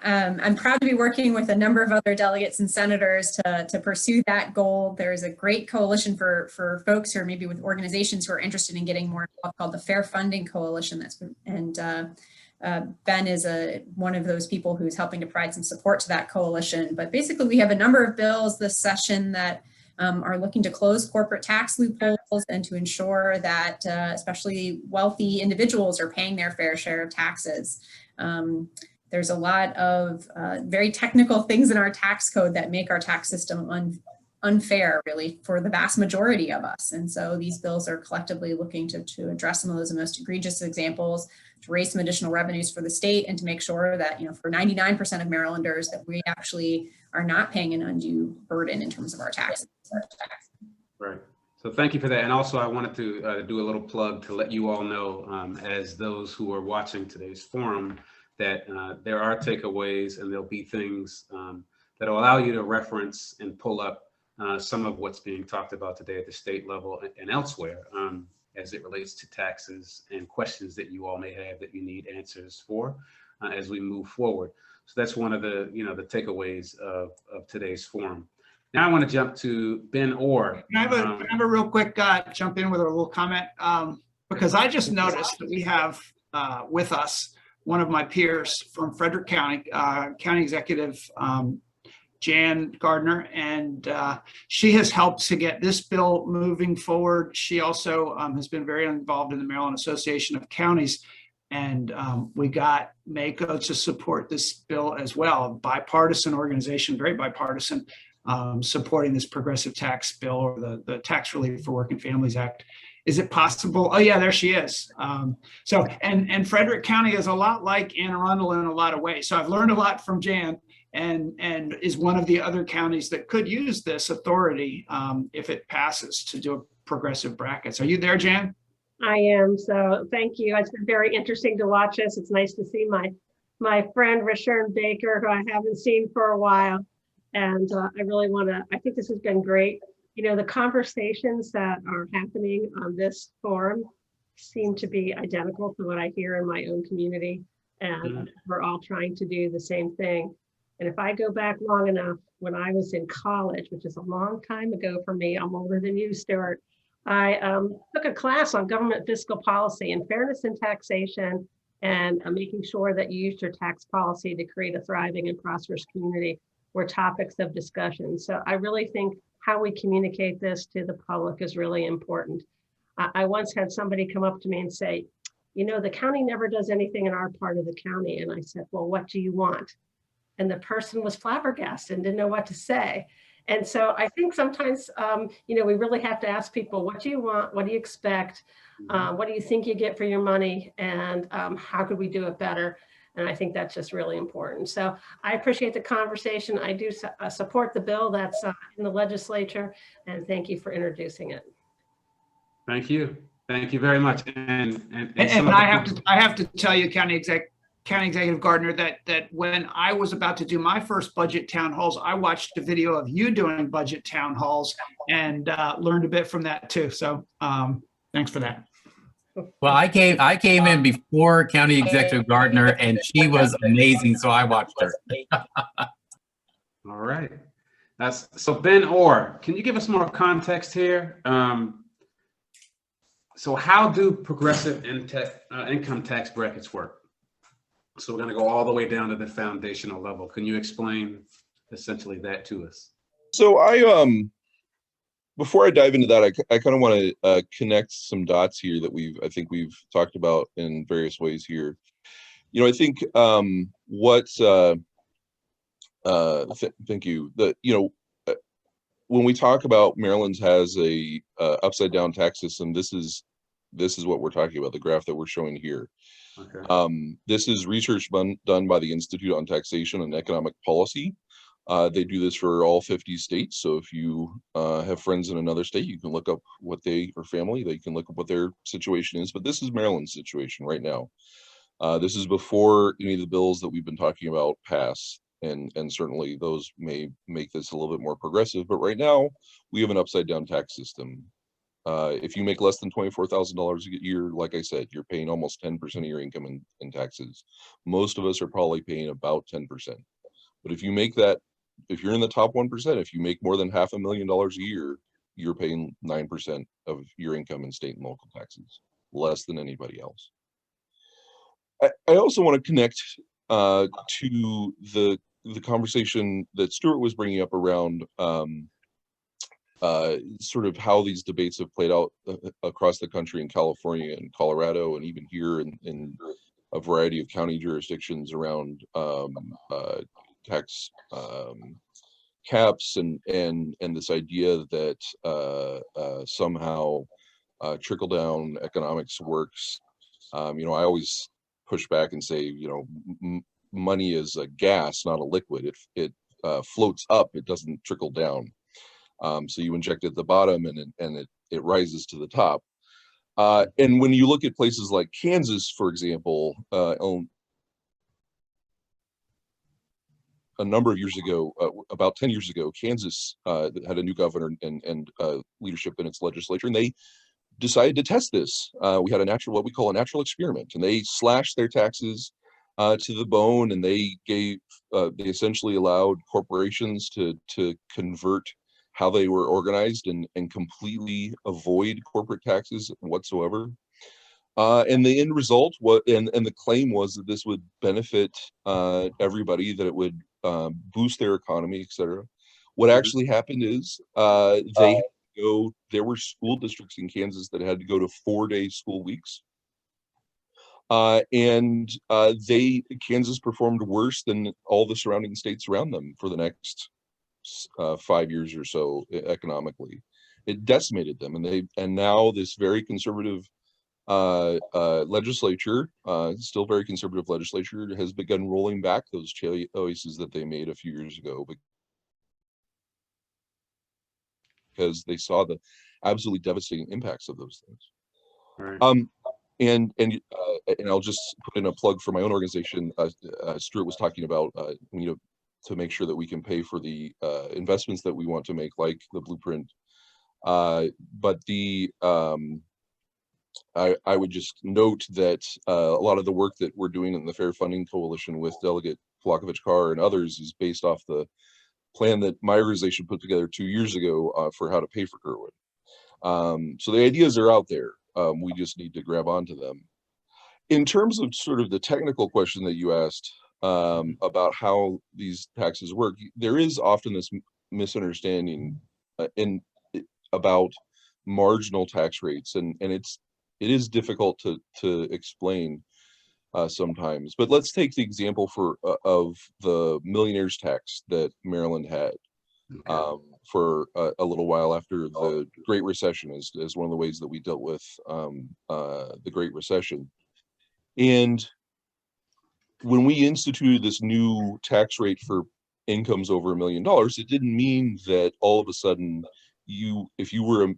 I'm proud to be working with a number of other delegates and senators to pursue that goal. There's a great coalition for folks who are maybe with organizations who are interested in getting more involved called the Fair Funding Coalition. Ben is one of those people who's helping to provide some support to that coalition. But basically, we have a number of bills this session that are looking to close corporate tax loopholes and to ensure that especially wealthy individuals are paying their fair share of taxes. There's a lot of very technical things in our tax code that make our tax system unfair, really, for the vast majority of us. And so these bills are collectively looking to address some of those most egregious examples, to raise some additional revenues for the state, and to make sure that, for 99% of Marylanders, that we actually are not paying an undue burden in terms of our taxes. Right. So thank you for that. And also, I wanted to do a little plug to let you all know, as those who are watching today's forum, that there are takeaways, and there'll be things that will allow you to reference and pull up some of what's being talked about today at the state level and elsewhere, as it relates to taxes and questions that you all may have that you need answers for as we move forward. So that's one of the the takeaways of today's forum. Now I want to jump to Ben Orr. Can I have a real quick jump in with a little comment? Because I just noticed that we have with us one of my peers from Frederick County, County Executive Jan Gardner, and she has helped to get this bill moving forward. She also has been very involved in the Maryland Association of Counties, and we got MACO to support this bill as well. A bipartisan organization, very bipartisan, supporting this progressive tax bill, or the Tax Relief for Working Families Act. Is it possible? Oh yeah, there she is. And Frederick County is a lot like Anne Arundel in a lot of ways. So I've learned a lot from Jan, and is one of the other counties that could use this authority if it passes, to do a progressive brackets. Are you there, Jan? I am. So thank you. It's been very interesting to watch us. It's nice to see my friend Rashern Baker, who I haven't seen for a while. And I think this has been great. The conversations that are happening on this forum seem to be identical to what I hear in my own community. And we're all trying to do the same thing. And if I go back long enough, when I was in college, which is a long time ago for me, I'm older than you, Stuart, I took a class on government fiscal policy and fairness in taxation, and making sure that you use your tax policy to create a thriving and prosperous community were topics of discussion. So I really think how we communicate this to the public is really important. I once had somebody come up to me and say, the county never does anything in our part of the county. And I said, well, what do you want? And the person was flabbergasted and didn't know what to say. And so I think sometimes, we really have to ask people, what do you want? What do you expect? What do you think you get for your money? And how could we do it better? And I think that's just really important. So I appreciate the conversation. I do support the bill that's in the legislature, and thank you for introducing it. Thank you. Thank you very much. And I have to tell you, County Executive Gardner, that when I was about to do my first budget town halls, I watched a video of you doing budget town halls and learned a bit from that too. So thanks for that. Well, I came in before County Executive Gardner, and she was amazing, so I watched her. All right. So Ben Orr, can you give us more context here? So how do progressive income tax brackets work? So we're going to go all the way down to the foundational level. Can you explain essentially that to us? So before I dive into that, I kind of want to connect some dots here that I think we've talked about in various ways here. I think thank you. When we talk about Maryland has a upside down tax system, this is what we're talking about, the graph that we're showing here. Okay. This is research done by the Institute on Taxation and Economic Policy. They do this for all 50 states. So if you have friends in another state, you can look up or family, they can look up what their situation is. But this is Maryland's situation right now. This is before any of the bills that we've been talking about pass. And certainly those may make this a little bit more progressive. But right now, we have an upside down tax system. If you make less than $24,000 a year, like I said, you're paying almost 10% of your income in taxes. Most of us are probably paying about 10%. But if you make that, if you're in the top 1%, if you make more than $500,000 a year, you're paying 9% of your income in state and local taxes, less than anybody else. I also want to connect to the conversation that Stuart was bringing up around sort of how these debates have played out across the country in California and Colorado, and even here in a variety of county jurisdictions around tax caps and this idea that somehow trickle down economics works. You know, I always push back and say, you know, money is a gas, not a liquid. It floats up, it doesn't trickle down. So you inject at the bottom and it rises to the top. And when you look at places like Kansas, for example, a number of years ago, about 10 years ago, Kansas had a new governor and leadership in its legislature, and they decided to test this. We had what we call a natural experiment, and they slashed their taxes to the bone, and they essentially allowed corporations to convert how they were organized and completely avoid corporate taxes whatsoever. And the end result and the claim was that this would benefit everybody, that it would boost their economy, etc. What actually happened is there were school districts in Kansas that had to go to 4-day school weeks. Kansas performed worse than all the surrounding states around them for the next 5 years or so economically. It decimated them, and now this very conservative legislature, still very conservative legislature, has begun rolling back those choices that they made a few years ago because they saw the absolutely devastating impacts of those things. Right. And I'll just put in a plug for my own organization. Stuart was talking about you know, to make sure that we can pay for the investments that we want to make, like the blueprint. But I would just note that a lot of the work that we're doing in the Fair Funding Coalition with Delegate Polakovich-Carr and others is based off the plan that my organization put together 2 years ago for how to pay for Kirkwood. So the ideas are out there. We just need to grab onto them. In terms of sort of the technical question that you asked about how these taxes work, there is often this misunderstanding about marginal tax rates, and it is difficult to explain sometimes. But let's take the example of the millionaire's tax that Maryland had for a little while after the Great Recession, as one of the ways that we dealt with the Great Recession. And when we instituted this new tax rate for incomes over $1 million, it didn't mean that all of a sudden if you were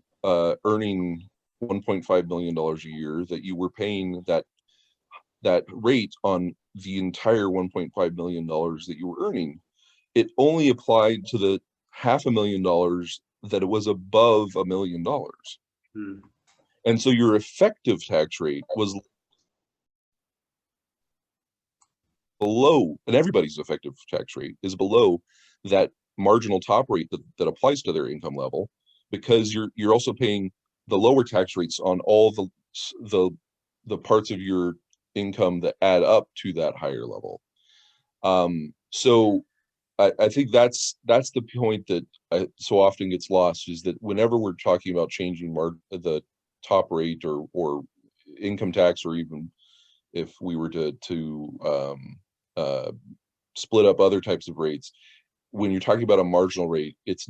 earning $1.5 million a year, that you were paying that rate on the entire $1.5 million that you were earning. It only applied to the $500,000 that it was above $1 million. And so your effective tax rate was below, and everybody's effective tax rate is below that marginal top rate that applies to their income level, because you're also paying the lower tax rates on all the parts of your income that add up to that higher level. So I think that's the point that so often gets lost, is that whenever we're talking about changing the top rate or income tax, or even if we were to split up other types of rates, when you're talking about a marginal rate, it's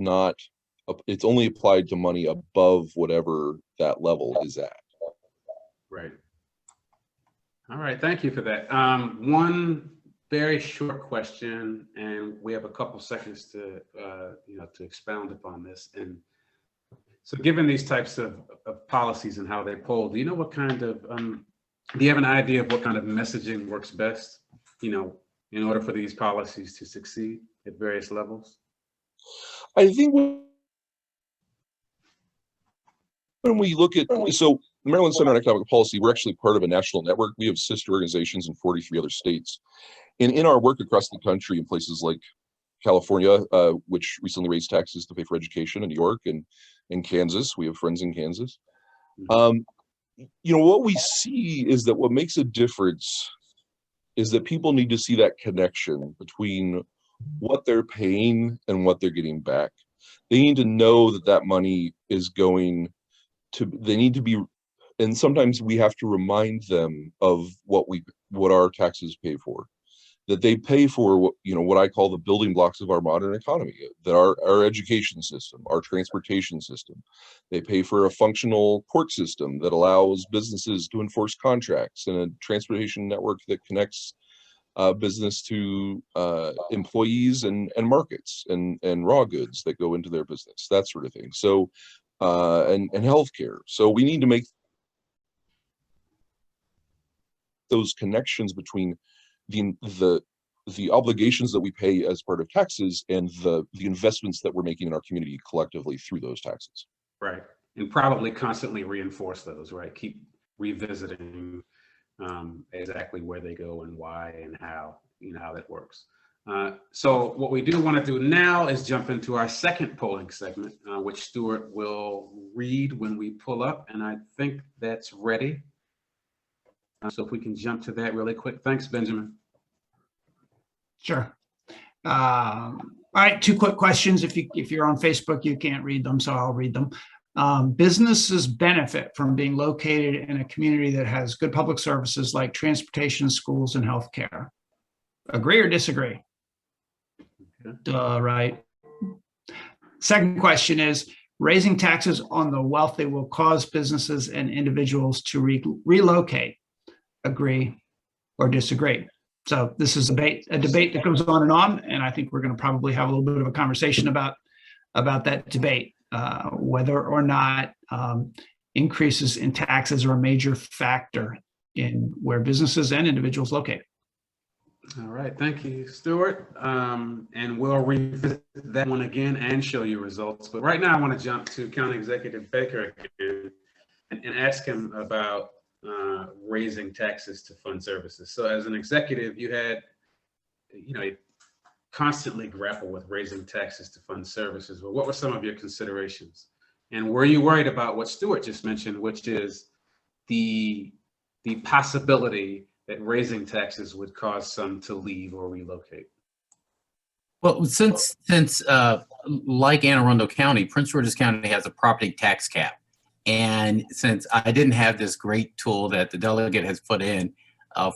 only applied to money above whatever that level is at. Right. All right, thank you for that. One very short question, and we have a couple seconds to to expound upon this. And so, given these types of policies and how they poll, do you know what kind of do you have an idea of what kind of messaging works best, in order for these policies to succeed at various levels? I think when we look at, so the Maryland Center on Economic Policy, we're actually part of a national network. We have sister organizations in 43 other states. And in our work across the country in places like California, which recently raised taxes to pay for education, in New York and in Kansas, we have friends in Kansas. You know, what we see is that what makes a difference is that people need to see that connection between what they're paying and what they're getting back. They need to know that that money is going to, they need to be, and sometimes we have to remind them of what our taxes pay for. That they pay for what, you know, what I call the building blocks of our modern economy, that our education system, our transportation system. They pay for a functional court system that allows businesses to enforce contracts, and a transportation network that connects business to employees and markets and raw goods that go into their business, that sort of thing. So, and healthcare. So we need to make those connections between the obligations that we pay as part of taxes and the investments that we're making in our community collectively through those taxes. Right, and probably constantly reinforce those, right? Keep revisiting exactly where they go and why and how, you know, how that works. So what we do want to do now is jump into our second polling segment, which Stuart will read when we pull up, and I think that's ready. So if we can jump to that really quick. Thanks, Benjamin. Sure. All right, 2 quick questions. If you're on Facebook, you can't read them, so I'll read them. Businesses benefit from being located in a community that has good public services like transportation, schools, and healthcare. Agree or disagree? Okay. Duh, right. Second question is, raising taxes on the wealthy will cause businesses and individuals to relocate. Agree or disagree? So this is a debate that goes on, and I think we're going to probably have a little bit of a conversation about that debate, whether or not increases in taxes are a major factor in where businesses and individuals locate. All right, thank you, Stuart. And we'll revisit that one again and show you results. But right now I want to jump to County Executive Baker again and ask him about raising taxes to fund services. So as an executive, you had, you know, constantly grapple with raising taxes to fund services. But what were some of your considerations? And were you worried about what Stuart just mentioned, which is the possibility that raising taxes would cause some to leave or relocate? Well, since like Anne Arundel County, Prince George's County has a property tax cap. And since I didn't have this great tool that the delegate has put in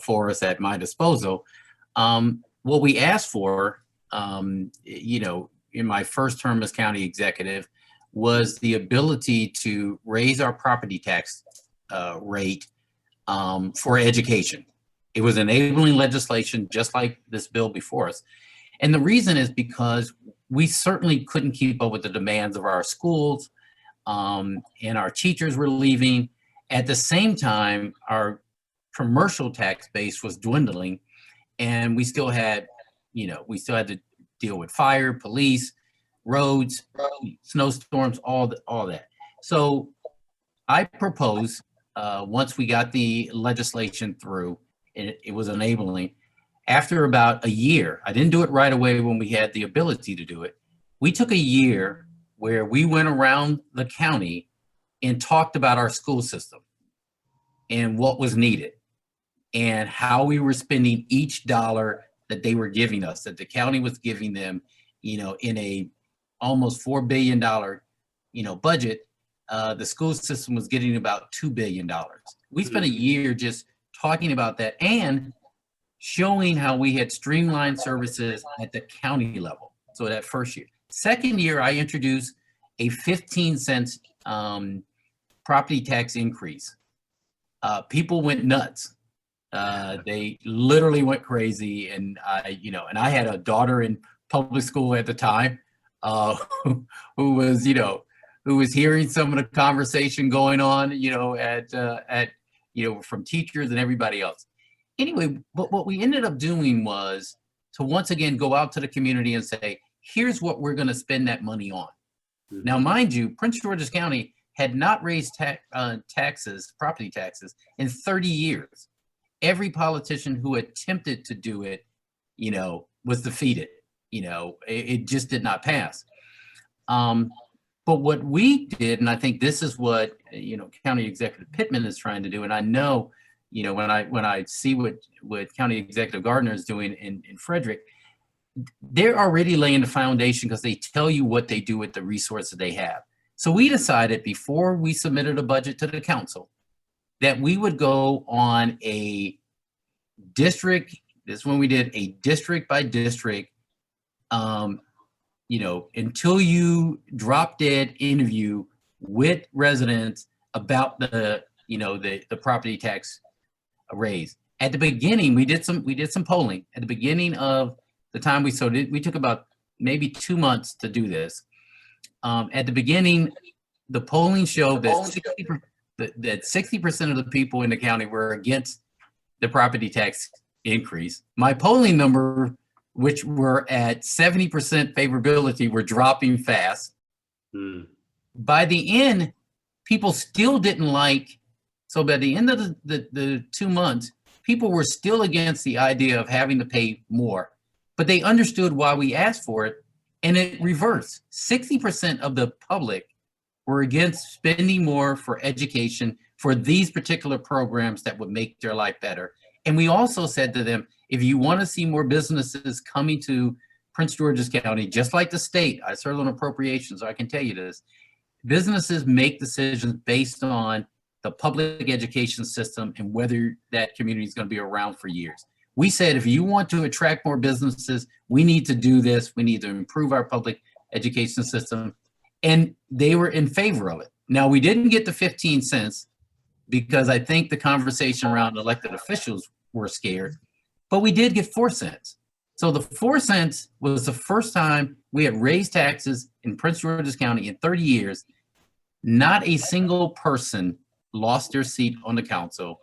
for us at my disposal, what we asked for, you know, in my first term as county executive, was the ability to raise our property tax rate for education. It was enabling legislation, just like this bill before us. And the reason is because we certainly couldn't keep up with the demands of our schools, and our teachers were leaving. At the same time, our commercial tax base was dwindling, and we still had, you know, we still had to deal with fire, police, roads, snowstorms, all that. So I proposed, once we got the legislation through, it was enabling. After about a year, I didn't do it right away when we had the ability to do it. We took a year where we went around the county and talked about our school system and what was needed and how we were spending each dollar that they were giving us, that the county was giving them, you know, in a almost $4 billion, you know, budget. The school system was getting about $2 billion. We spent a year just talking about that and showing how we had streamlined services at the county level. So that first year. Second year, I introduced a 15-cent property tax increase. People went nuts. They literally went crazy, and I had a daughter in public school at the time who was hearing some of the conversation going on, from teachers and everybody else. Anyway, but what we ended up doing was to once again go out to the community and say, here's what we're going to spend that money on. Now, mind you, Prince George's County had not raised property taxes in 30 years. Every politician who attempted to do it, you know, was defeated. You know, it just did not pass. But what we did, and I think this is what, you know, County Executive Pittman is trying to do, and I know, you know, when I see what County Executive Gardner is doing in Frederick, they're already laying the foundation because they tell you what they do with the resources they have. So we decided before we submitted a budget to the council that we would go on a district, this is when we did a district by district, you know, until you drop dead interview with residents about the, you know, the property tax raise. At the beginning, we did some polling. At the beginning of the time we took about maybe 2 months to do this. At the beginning, the polling showed that 60% of the people in the county were against the property tax increase. My polling number, which were at 70% favorability, were dropping fast. By the end, people still didn't like, so by the end of the 2 months, people were still against the idea of having to pay more, but they understood why we asked for it, and it reversed. 60% of the public were against spending more for education for these particular programs that would make their life better. And we also said to them, if you want to see more businesses coming to Prince George's County, just like the state, I serve on appropriations, so I can tell you this, businesses make decisions based on the public education system and whether that community is going to be around for years. We said, if you want to attract more businesses, we need to do this. We need to improve our public education system. And they were in favor of it. Now, we didn't get the 15 cents because I think the conversation around elected officials were scared, but we did get 4 cents. So the 4 cents was the first time we had raised taxes in Prince George's County in 30 years. Not a single person lost their seat on the council.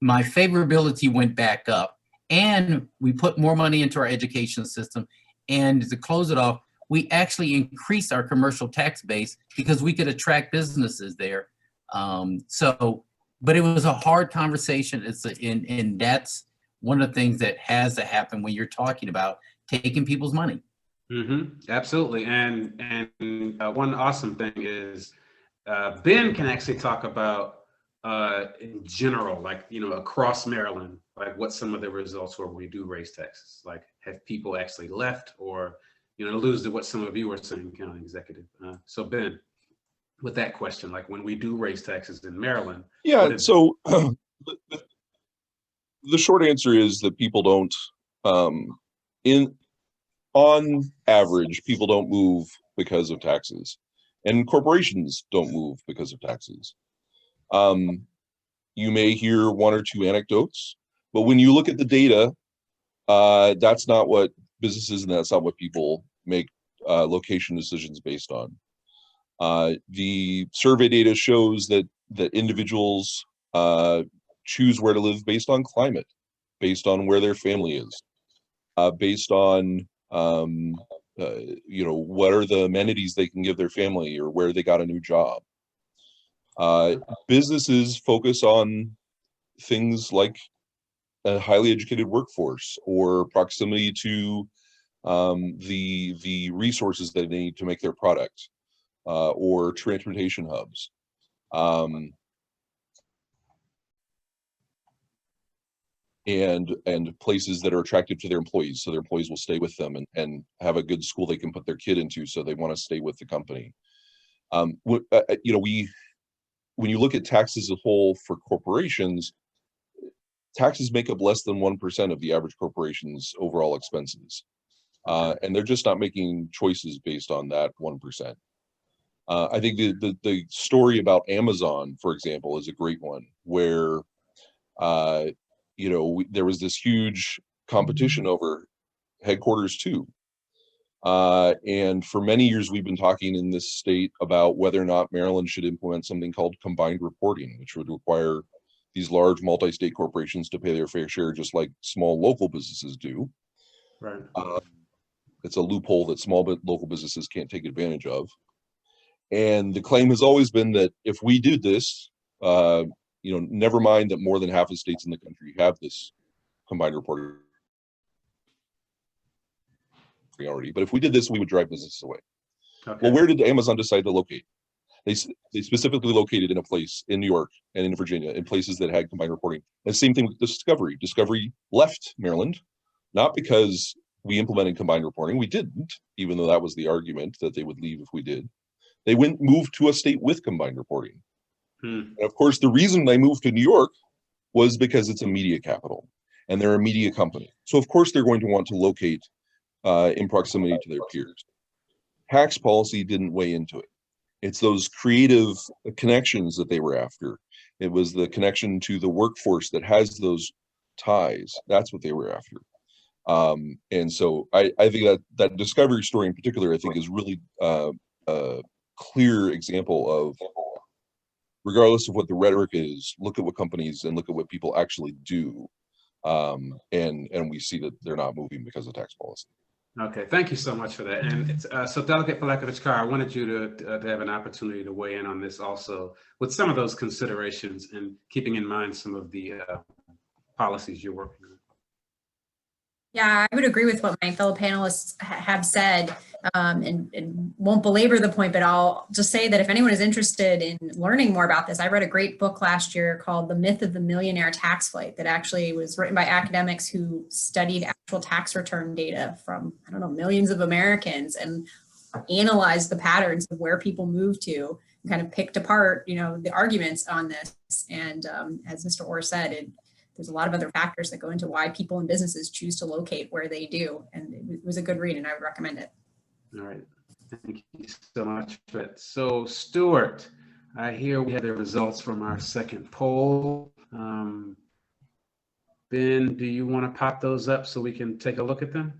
My favorability went back up, and we put more money into our education system. And to close it off, we actually increased our commercial tax base because we could attract businesses there. But it was a hard conversation. And that's one of the things that has to happen when you're talking about taking people's money. Absolutely. And one awesome thing is Ben can actually talk about in general, like, you know, across Maryland, like what some of the results were when we do raise taxes, like have people actually left or, you know, alludes to what some of you were saying, County Executive. So Ben, with that question, like when we do raise taxes in Maryland. Yeah, so the short answer is that people don't, on average, people don't move because of taxes, and corporations don't move because of taxes. You may hear 1 or 2 anecdotes, but when you look at the data, that's not what businesses and that's not what people make location decisions based on. The survey data shows that individuals choose where to live based on climate, based on where their family is, based on you know, what are the amenities they can give their family or where they got a new job. Businesses focus on things like a highly educated workforce or proximity to the resources that they need to make their product, or transportation hubs. And places that are attractive to their employees, so their employees will stay with them and have a good school they can put their kid into, so they want to stay with the company. You know, when you look at taxes as a whole for corporations, taxes make up less than 1% of the average corporation's overall expenses, and they're just not making choices based on that 1%. I think the story about Amazon, for example, is a great one, where you know, there was this huge competition over headquarters 2. And for many years, we've been talking in this state about whether or not Maryland should implement something called combined reporting, which would require these large multi-state corporations to pay their fair share, just like small local businesses do. Right. It's a loophole that small but local businesses can't take advantage of. And the claim has always been that if we did this, never mind that more than half of states in the country have this combined reporting already, but if we did this, we would drive businesses away. Okay. Well, where did Amazon decide to locate? They specifically located in a place in New York and in Virginia, in places that had combined reporting. And same thing with Discovery. Discovery left Maryland, not because we implemented combined reporting. We didn't, even though that was the argument that they would leave if we did. They moved to a state with combined reporting. And of course, the reason they moved to New York was because it's a media capital and they're a media company. So of course they're going to want to locate in proximity to their peers. Tax policy didn't weigh into it. It's those creative connections that they were after. It was the connection to the workforce that has those ties. That's what they were after. And so I think that Discovery story in particular, I think, is really a clear example of, regardless of what the rhetoric is, look at what companies and look at what people actually do. And we see that they're not moving because of tax policy. Okay, thank you so much for that. And so Delegate Palakovich-Carr, I wanted you to have an opportunity to weigh in on this also with some of those considerations and keeping in mind some of the policies you're working on. Yeah, I would agree with what my fellow panelists have said, and won't belabor the point, but I'll just say that if anyone is interested in learning more about this, I read a great book last year called The Myth of the Millionaire Tax Flight that actually was written by academics who studied actual tax return data from, I don't know, millions of Americans and analyzed the patterns of where people move to and kind of picked apart, the arguments on this. And as Mr. Orr said, there's a lot of other factors that go into why people and businesses choose to locate where they do. And it was a good read and I would recommend it. All right. Thank you so much for that. So Stuart, I hear we have the results from our second poll. Ben, do you want to pop those up so we can take a look at them?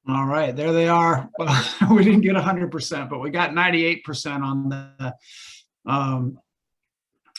All right, there they are. Well, we didn't get 100%, but we got 98% on the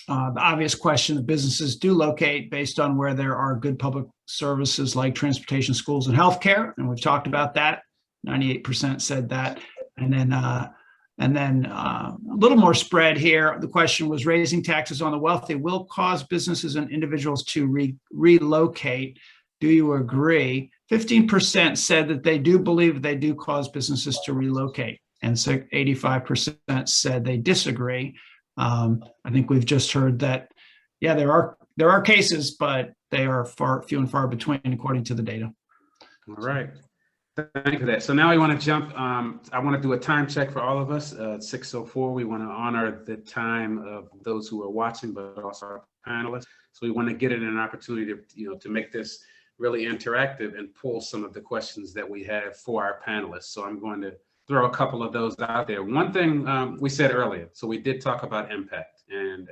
obvious question that businesses do locate based on where there are good public services like transportation, schools, and healthcare. And we've talked about that. 98% said that. And then a little more spread here. The question was, raising taxes on the wealthy will cause businesses and individuals to relocate. Do you agree? 15% said that they do believe they do cause businesses to relocate. And so 85% said they disagree. I think we've just heard that, yeah, there are cases, but they are few and far between according to the data. All right. Thank you for that. So now we want to jump. I want to do a time check for all of us. 6:04. We want to honor the time of those who are watching, but also our panelists. So we want to get it an opportunity to make this really interactive and pull some of the questions that we have for our panelists. So I'm going to throw a couple of those out there. One thing we said earlier, so we did talk about impact, and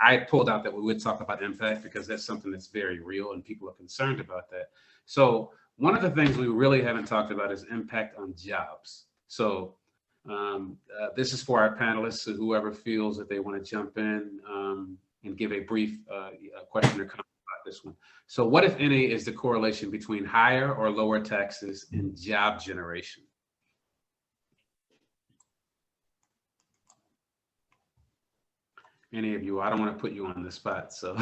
I pulled out that we would talk about impact because that's something that's very real and people are concerned about that. So one of the things we really haven't talked about is impact on jobs. So this is for our panelists, so whoever feels that they want to jump in and give a brief question or comment about this one. So what, if any, is the correlation between higher or lower taxes and job generation? Any of you? I don't want to put you on the spot, so.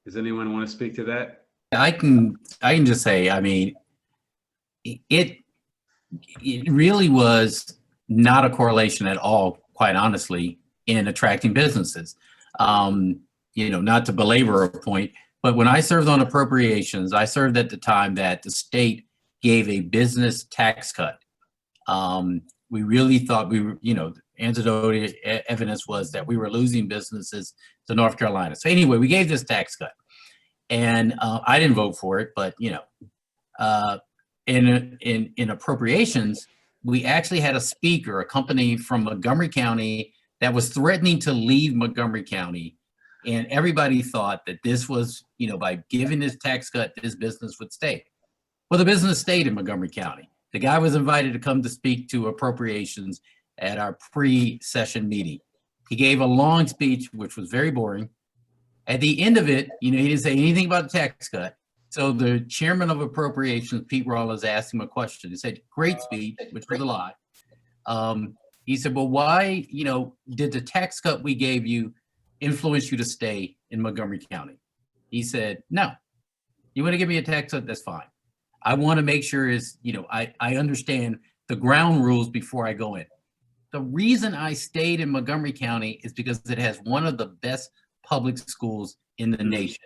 Does anyone want to speak to that? I can just say, I mean, it really was not a correlation at all, quite honestly, in attracting businesses. Not to belabor a point, but when I served on appropriations, I served at the time that the state gave a business tax cut. We really thought we were, anecdotal evidence was that we were losing businesses to North Carolina. So anyway, we gave this tax cut, and I didn't vote for it, but in appropriations, we actually had a speaker, a company from Montgomery County that was threatening to leave Montgomery County, and everybody thought that this was, by giving this tax cut, this business would stay. Well, the business stayed in Montgomery County. The guy was invited to come to speak to appropriations at our pre-session meeting. He gave a long speech, which was very boring. At the end of it, he didn't say anything about the tax cut. So the chairman of appropriations, Pete Rawlins, asked him a question. He said, "Great speech," which was a lie. He said, well, why, did the tax cut we gave you influence you to stay in Montgomery County? He said, no. You want to give me a tax cut? That's fine. I want to make sure I understand the ground rules before I go in. The reason I stayed in Montgomery County is because it has one of the best public schools in the nation.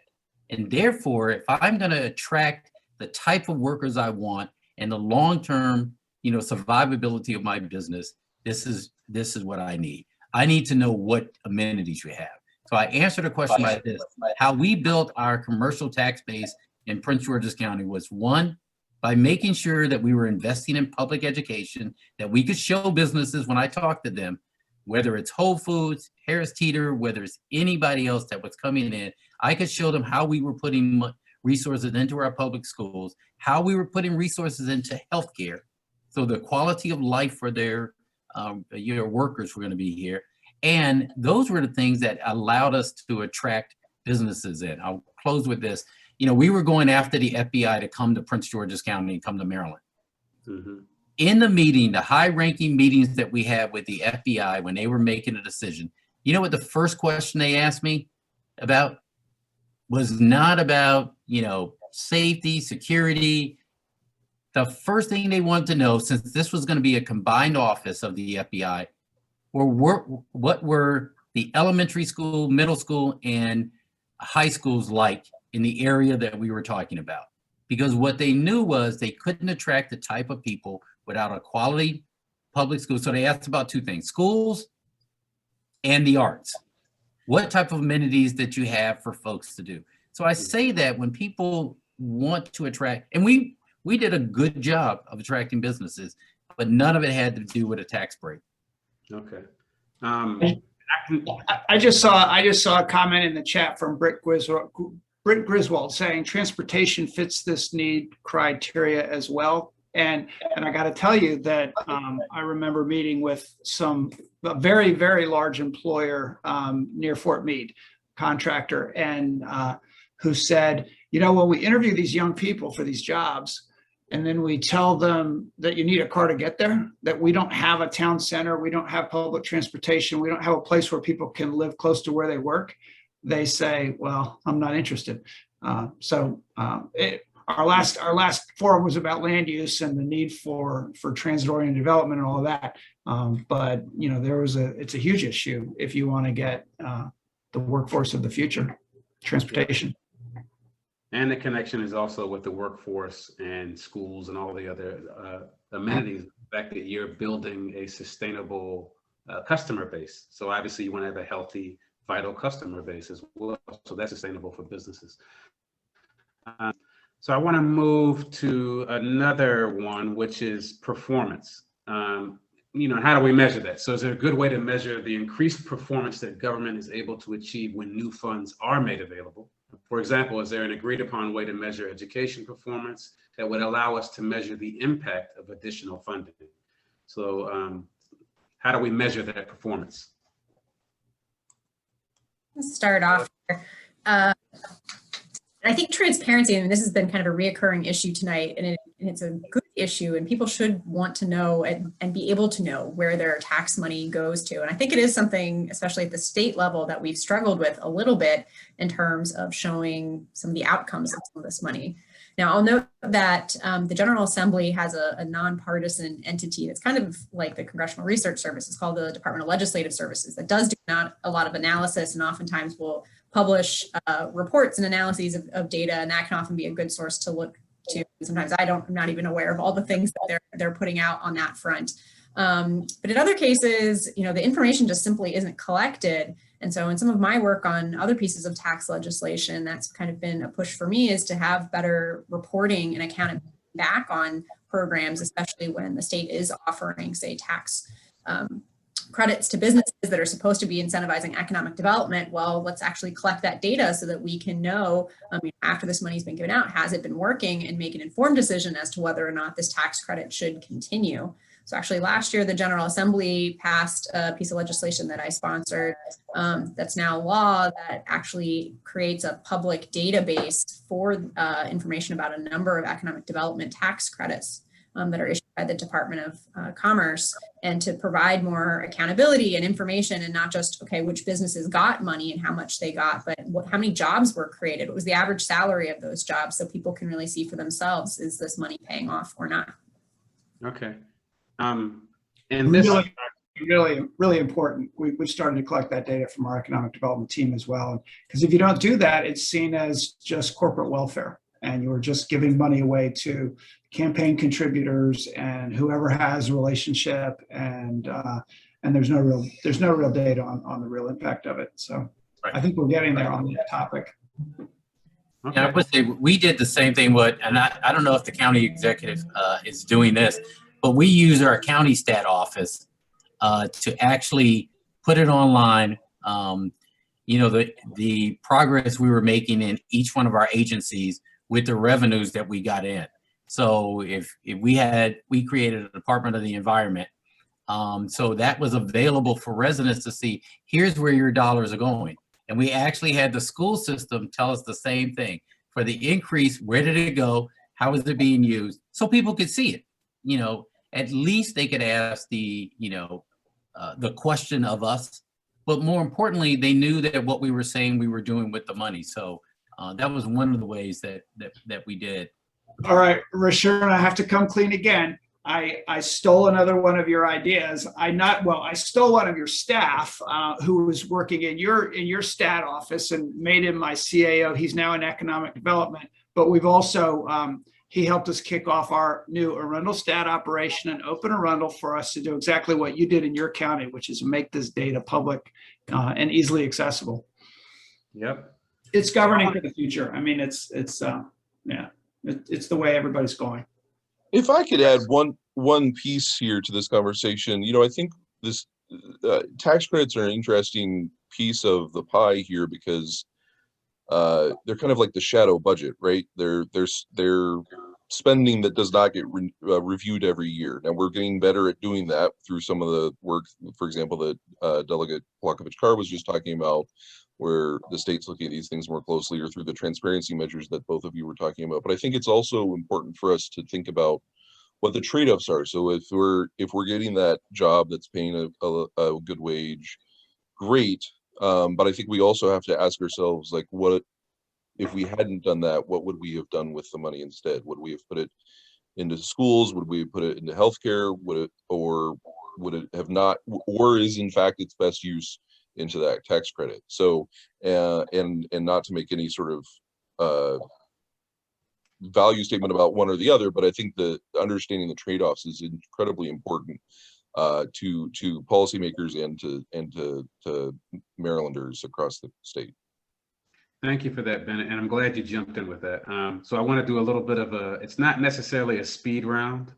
And therefore, if I'm going to attract the type of workers I want and the long-term, survivability of my business, this is what I need. I need to know what amenities you have. So I answered a question like this. How we built our commercial tax base in Prince George's County was, one, by making sure that we were investing in public education, that we could show businesses when I talked to them, whether it's Whole Foods, Harris Teeter, whether it's anybody else that was coming in, I could show them how we were putting resources into our public schools, how we were putting resources into healthcare. So the quality of life for their workers were going to be here. And those were the things that allowed us to attract businesses in. I'll close with this. We were going after the FBI to come to Prince George's County and come to Maryland. Mm-hmm. In the meeting, the high-ranking meetings that we had with the FBI when they were making a decision, you know what the first question they asked me about was not about, safety, security. The first thing they wanted to know, since this was going to be a combined office of the FBI, what were the elementary school, middle school, and high schools like in the area that we were talking about. Because what they knew was they couldn't attract the type of people without a quality public school. So they asked about two things, schools and the arts. What type of amenities that you have for folks to do? So I say that when people want to attract, and we did a good job of attracting businesses, but none of it had to do with a tax break. Okay. I just saw a comment in the chat from Britt Griswold saying transportation fits this need criteria as well. And I got to tell you that I remember meeting with a very, very large employer near Fort Meade, contractor, and who said, when we interview these young people for these jobs, and then we tell them that you need a car to get there, that we don't have a town center, we don't have public transportation, we don't have a place where people can live close to where they work, they say, well, I'm not interested. Our last forum was about land use and the need for transit-oriented development and all of that. But it's a huge issue if you want to get the workforce of the future, transportation. And the connection is also with the workforce and schools and all the other amenities. The fact that you're building a sustainable customer base. So obviously you want to have a healthy, vital customer base as well. So that's sustainable for businesses. So I want to move to another one, which is performance. How do we measure that? So is there a good way to measure the increased performance that government is able to achieve when new funds are made available? For example, is there an agreed upon way to measure education performance that would allow us to measure the impact of additional funding? So how do we measure that performance? Let's start off here. I think transparency, this has been kind of a reoccurring issue tonight, and it's a good issue, and people should want to know and be able to know where their tax money goes to. And I think it is something, especially at the state level, that we've struggled with a little bit in terms of showing some of the outcomes of some of this money. Now, I'll note that the General Assembly has a nonpartisan entity that's kind of like the Congressional Research Service. It's called the Department of Legislative Services, that does do not a lot of analysis and oftentimes will publish reports and analyses of data, and that can often be a good source to look to. Sometimes I'm not even aware of all the things that they're putting out on that front. But in other cases, the information just simply isn't collected. And so in some of my work on other pieces of tax legislation, that's kind of been a push for me, is to have better reporting and accounting back on programs, especially when the state is offering, say, tax credits to businesses that are supposed to be incentivizing economic development. Well, let's actually collect that data so that we can know after this money's been given out, has it been working, and make an informed decision as to whether or not this tax credit should continue. So actually last year, the General Assembly passed a piece of legislation that I sponsored that's now law, that actually creates a public database for information about a number of economic development tax credits that are issued by the Department of Commerce, and to provide more accountability and information, and not just, okay, which businesses got money and how much they got, but how many jobs were created, what was the average salary of those jobs, so people can really see for themselves, is this money paying off or not? Okay. And this really important. We started to collect that data from our economic development team as well. Because if you don't do that, it's seen as just corporate welfare, and you're just giving money away to campaign contributors and whoever has a relationship, and there's no real data on the real impact of it. So I think we're getting there on that topic. Yeah, I would say we did the same thing. And I don't know if the county executive is doing this, but we use our county stat office to actually put it online. The progress we were making in each one of our agencies with the revenues that we got in. So if we created a Department of the Environment, so that was available for residents to see, here's where your dollars are going. And we actually had the school system tell us the same thing. For the increase, where did it go? How is it being used? So people could see it. At least they could ask the question of us. But more importantly, they knew that what we were saying we were doing with the money. So that was one of the ways that we did. All right, Rashern, I have to come clean again. I stole another one of your ideas. I stole one of your staff who was working in your stat office, and made him my CAO. He's now in economic development, but we've also, he helped us kick off our new Arundel stat operation and open Arundel for us to do exactly what you did in your county, which is make this data public and easily accessible. Yep. It's governing for the future. I mean, it's the way everybody's going. If I could add one piece here to this conversation, I think this tax credits are an interesting piece of the pie here, because they're kind of like the shadow budget, right? They're spending that does not get reviewed every year. Now we're getting better at doing that through some of the work, for example, that Delegate Plakovich-Carr was just talking about, where the state's looking at these things more closely, or through the transparency measures that both of you were talking about. But I think it's also important for us to think about what the trade-offs are. So if we're getting that job that's paying a good wage, great. But I think we also have to ask ourselves, like, what if we hadn't done that? What would we have done with the money instead? Would we have put it into schools? Would we put it into healthcare? Would it have not? Or is in fact its best use into that tax credit? So and not to make any sort of value statement about one or the other, but I think the understanding the trade-offs is incredibly important to policymakers and to Marylanders across the state. Thank you for that, Bennett, and I'm glad you jumped in with that. So I want to do a little bit of it's not necessarily a speed round,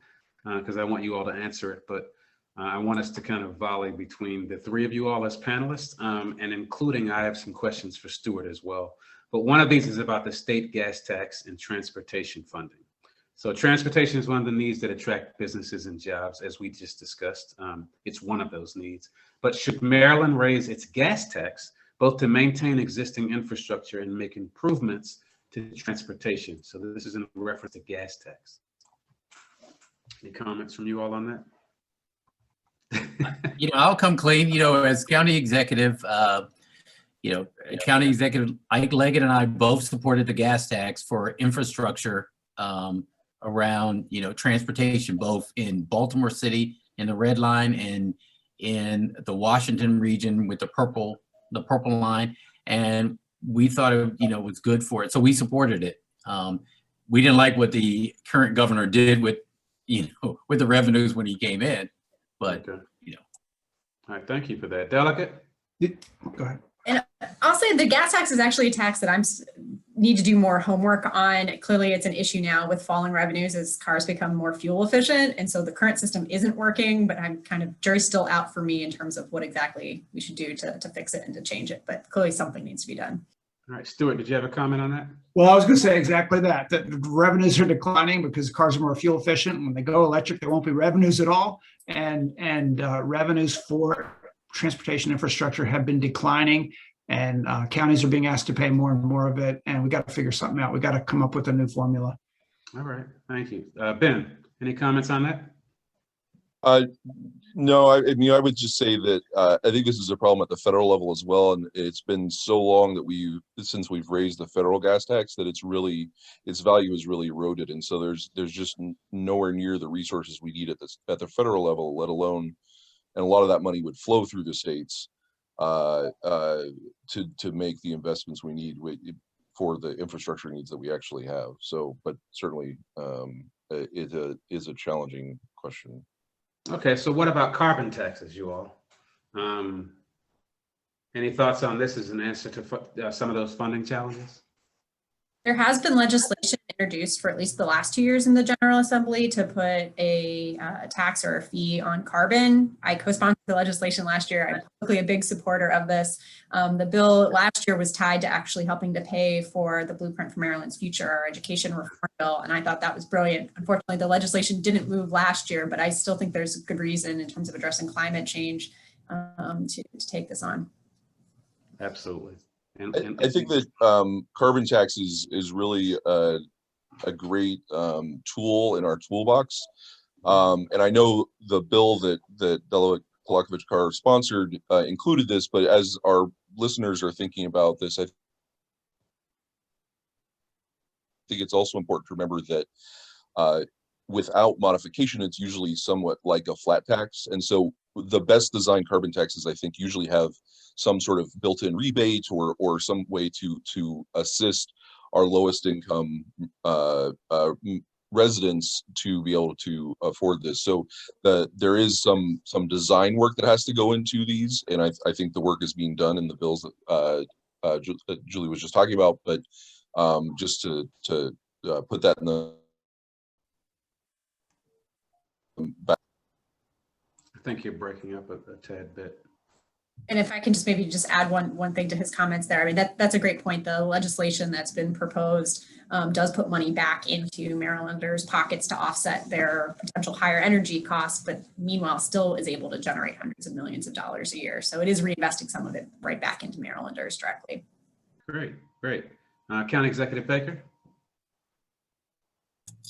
because I want you all to answer it, but I want us to kind of volley between the three of you all as panelists, and including, I have some questions for Stuart as well. But one of these is about the state gas tax and transportation funding. So transportation is one of the needs that attract businesses and jobs, as we just discussed. It's one of those needs. But should Maryland raise its gas tax, both to maintain existing infrastructure and make improvements to transportation? So this is in reference to gas tax. Any comments from you all on that? I'll come clean. As county executive, County Executive Ike Leggett and I both supported the gas tax for infrastructure around, transportation, both in Baltimore City in the red line and in the Washington region with the purple line. And we thought it was good for it, so we supported it. We didn't like what the current governor did with with the revenues when he came in. But, okay. All right, thank you for that. Delegate? Go ahead. And I'll say the gas tax is actually a tax that I need to do more homework on. Clearly, it's an issue now with falling revenues as cars become more fuel efficient. And so the current system isn't working, but I'm jury's still out for me in terms of what exactly we should do to fix it and to change it. But clearly something needs to be done. All right, Stuart, did you have a comment on that? Well, I was going to say exactly that the revenues are declining because cars are more fuel efficient. When they go electric, there won't be revenues at all. And revenues for transportation infrastructure have been declining, and counties are being asked to pay more and more of it. And we got to figure something out. We got to come up with a new formula. All right, thank you. Ben, Any comments on that? No, I mean, I would just say that I think this is a problem at the federal level as well, and it's been so long that since we've raised the federal gas tax that its value is really eroded, and so there's just nowhere near the resources we need at the federal level, let alone, and a lot of that money would flow through the states to make the investments we need for the infrastructure needs that we actually have. So, but certainly it is a challenging question. Okay, so what about carbon taxes, you all? Any thoughts on this as an answer to some of those funding challenges? There has been legislation introduced for at least the last 2 years in the General Assembly to put a tax or a fee on carbon. I co-sponsored the legislation last year. I'm publicly a big supporter of this. The bill last year was tied to actually helping to pay for the Blueprint for Maryland's Future, our education reform bill, and I thought that was brilliant. Unfortunately, the legislation didn't move last year, but I still think there's a good reason in terms of addressing climate change to take this on. Absolutely. I think that carbon tax is really a great tool in our toolbox. And I know the bill that Delegate Polakovich-Carr sponsored included this, but as our listeners are thinking about this, I think it's also important to remember that without modification, it's usually somewhat like a flat tax. And so the best designed carbon taxes, I think, usually have some sort of built-in rebate or some way to assist our lowest income residents to be able to afford this. So there is some design work that has to go into these, and I think the work is being done in the bills that Julie was just talking about. But just to put that in the back. I think you're breaking up a tad bit. And if I can just maybe just add one thing to his comments there. I mean, that's a great point. The legislation that's been proposed does put money back into Marylanders' pockets to offset their potential higher energy costs, but meanwhile still is able to generate hundreds of millions of dollars a year. So it is reinvesting some of it right back into Marylanders directly. Great. County Executive Baker.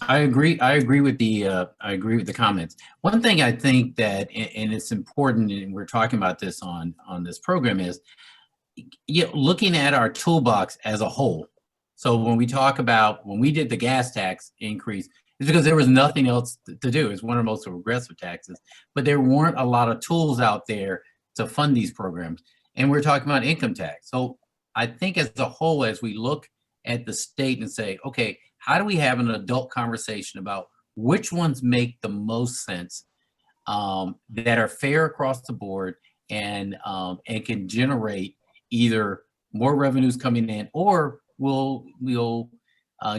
I agree with the comments. One thing I think that, and it's important, and we're talking about this on this program, is looking at our toolbox as a whole. So when we did the gas tax increase, it's because there was nothing else to do. It's one of the most regressive taxes, but there weren't a lot of tools out there to fund these programs. And we're talking about income tax. So I think as a whole, as we look at the state and say, okay, how do we have an adult conversation about which ones make the most sense, that are fair across the board and can generate either more revenues coming in, or we'll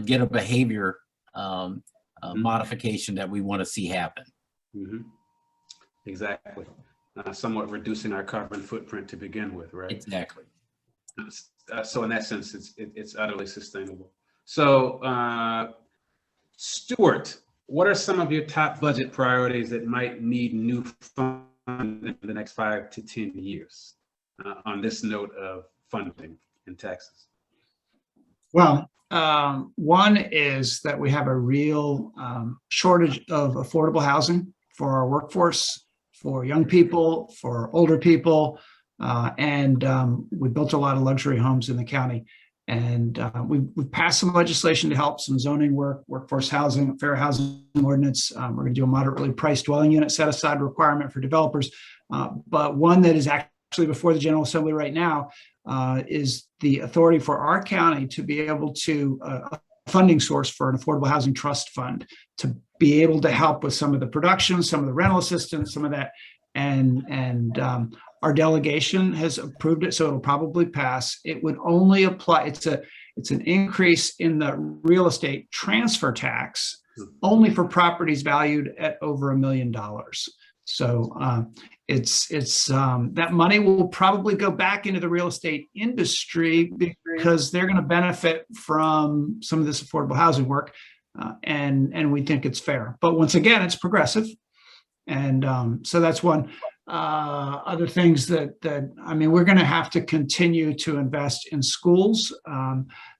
get a behavior modification that we want to see happen. Mm-hmm. Exactly. Somewhat reducing our carbon footprint to begin with, right? Exactly. So in that sense, it's utterly sustainable. So, Stuart, what are some of your top budget priorities that might need new funding in the next 5 to 10 years on this note of funding and taxes? Well, one is that we have a real shortage of affordable housing for our workforce, for young people, for older people, and we built a lot of luxury homes in the county. And we've passed some legislation to help, some zoning work, workforce housing, fair housing ordinance. We're going to do a moderately priced dwelling unit set aside requirement for developers. But one that is actually before the General Assembly right now is the authority for our county to be able to a funding source for an affordable housing trust fund to be able to help with some of the production, some of the rental assistance, some of that. And our delegation has approved it, so it'll probably pass. It would only apply, it's an increase in the real estate transfer tax only for properties valued at over $1 million. So it's that money will probably go back into the real estate industry because they're going to benefit from some of this affordable housing work, and we think it's fair. But once again, it's progressive, and so that's one. Other things that I mean, we're going to have to continue to invest in schools.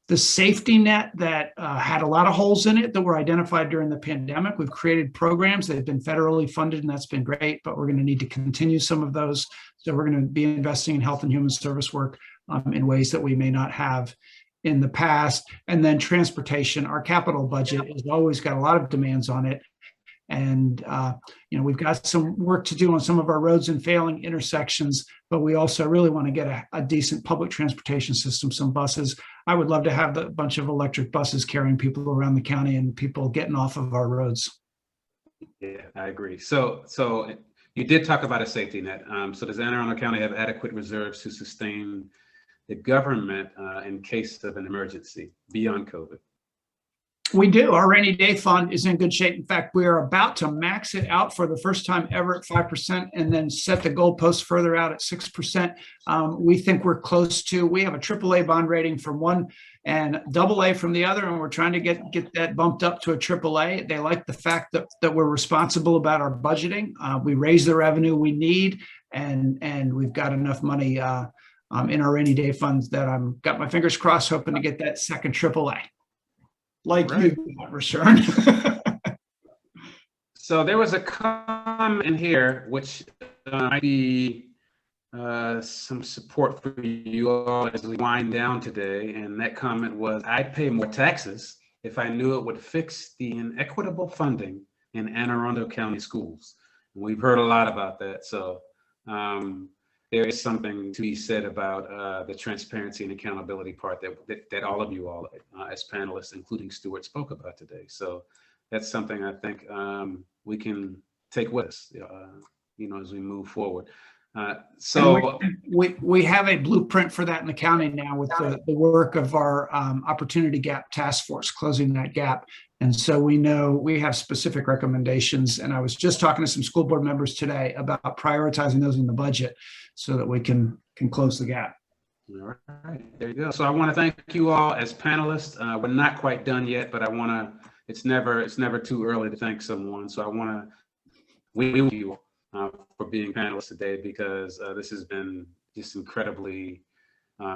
the safety net that had a lot of holes in it that were identified during the pandemic. We've created programs that have been federally funded, and that's been great, but we're going to need to continue some of those. So we're going to be investing in health and human service work in ways that we may not have in the past. And then transportation, our capital budget has always got a lot of demands on it. And, we've got some work to do on some of our roads and failing intersections, but we also really want to get a decent public transportation system, some buses. I would love to have a bunch of electric buses carrying people around the county and people getting off of our roads. Yeah, I agree. So you did talk about a safety net. So does Anne Arundel County have adequate reserves to sustain the government in case of an emergency beyond COVID? We do. Our rainy day fund is in good shape. In fact, we are about to max it out for the first time ever at 5% and then set the goalpost further out at 6%. We think we're close to, we have a AAA bond rating from one and AA from the other, and we're trying to get that bumped up to a AAA. They like the fact that we're responsible about our budgeting. We raise the revenue we need, and we've got enough money in our rainy day funds that I'm got my fingers crossed, hoping to get that second AAA. Like right. You, Rashawn. So there was a comment in here which might be some support for you all as we wind down today. And that comment was, I'd pay more taxes if I knew it would fix the inequitable funding in Anne Arundel County schools. And we've heard a lot about that. So there is something to be said about the transparency and accountability part that all of you all as panelists, including Stuart, spoke about today. So that's something I think we can take with us, as we move forward. So we have a blueprint for that in the county now with the work of our Opportunity Gap Task Force, closing that gap. And so we know we have specific recommendations. And I was just talking to some school board members today about prioritizing those in the budget so that we can close the gap. All right, there you go. So I want to thank you all as panelists. We're not quite done yet, but I want to, it's never too early to thank someone. So I want to, we thank you for being panelists today, because this has been just incredibly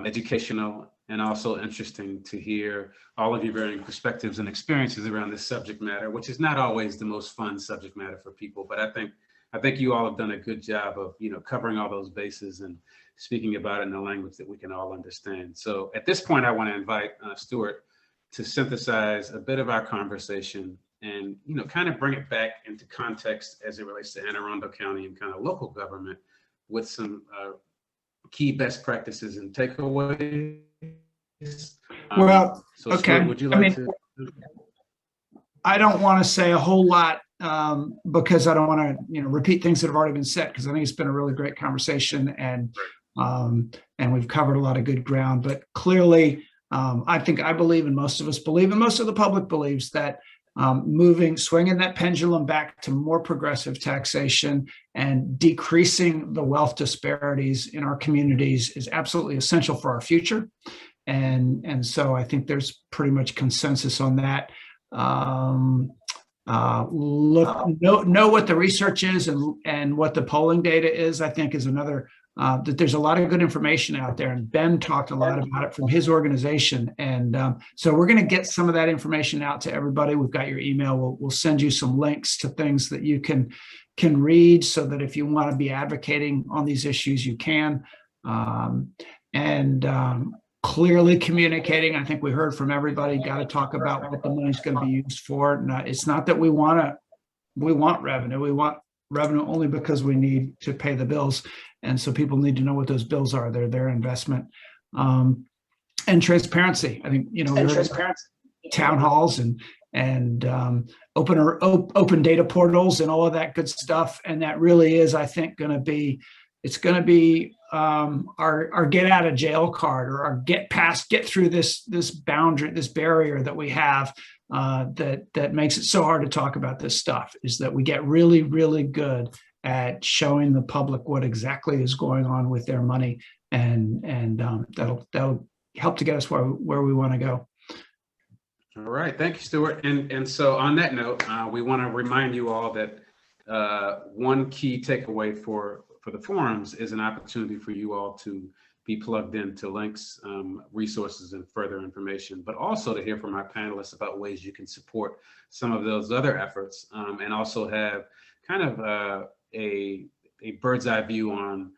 educational and also interesting to hear all of your varying perspectives and experiences around this subject matter, which is not always the most fun subject matter for people. But I think you all have done a good job of, covering all those bases and speaking about it in a language that we can all understand. So at this point, I want to invite Stuart to synthesize a bit of our conversation and, kind of bring it back into context as it relates to Anne Arundel County and kind of local government with some key best practices and takeaways. Well, so okay. Stuart, would you like to? I don't want to say a whole lot because I don't want to, repeat things that have already been said, because I think it's been a really great conversation and we've covered a lot of good ground. But clearly, I believe, and most of us believe, and most of the public believes that swinging that pendulum back to more progressive taxation and decreasing the wealth disparities in our communities is absolutely essential for our future. And so I think there's pretty much consensus on that. Know what the research is and what the polling data is, I think, is another, that there's a lot of good information out there. And Ben talked a lot about it from his organization. And so we're going to get some of that information out to everybody. We've got your email. We'll send you some links to things that you can read, so that if you want to be advocating on these issues, you can. Clearly communicating. I think we heard from everybody, got to talk about what the money's going to be used for. It's not that we want revenue. We want revenue only because we need to pay the bills. And so people need to know what those bills are. They're their investment. And transparency. I think, town halls and open data portals and all of that good stuff. And that really is, I think, it's going to be our get out of jail card, or our get through this boundary, this barrier that we have that makes it so hard to talk about this stuff, is that we get really, really good at showing the public what exactly is going on with their money, and that'll help to get us where we want to go. All right, thank you, Stuart. And so on that note, we want to remind you all that one key takeaway for the forums is an opportunity for you all to be plugged into links, resources, and further information, but also to hear from our panelists about ways you can support some of those other efforts, and also have kind of a bird's eye view on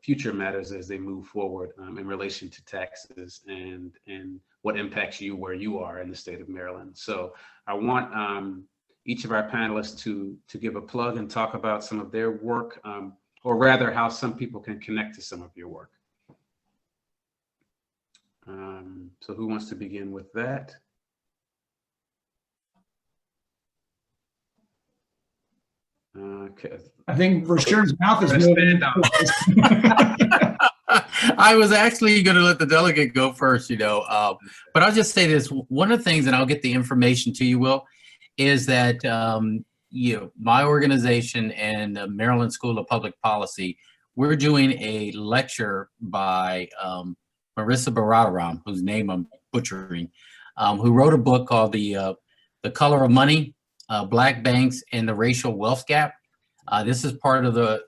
future matters as they move forward in relation to taxes and what impacts you where you are in the state of Maryland. So I want each of our panelists to give a plug and talk about some of their work, or rather how some people can connect to some of your work. So who wants to begin with that? I think Rashern's mouth is moving. I was actually going to let the delegate go first, but I'll just say this. One of the things, and I'll get the information to you, Will, is that my organization and the Maryland School of Public Policy, we're doing a lecture by Marissa Baradaram, whose name I'm butchering, who wrote a book called The Color of Money, Black Banks and the Racial Wealth Gap. This is part of the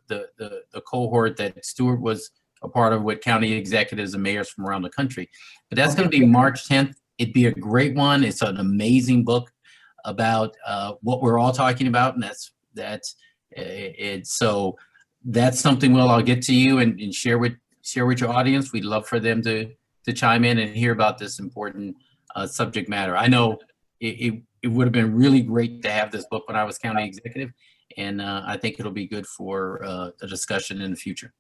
cohort that Stuart was a part of with county executives and mayors from around the country. But that's going to be March 10th. It'd be a great one. It's an amazing book about what we're all talking about, and so that's something, Will, I'll get to you and share with your audience. We'd love for them to chime in and hear about this important subject matter. I know it would have been really great to have this book when I was county executive, and I think it'll be good for a discussion in the future.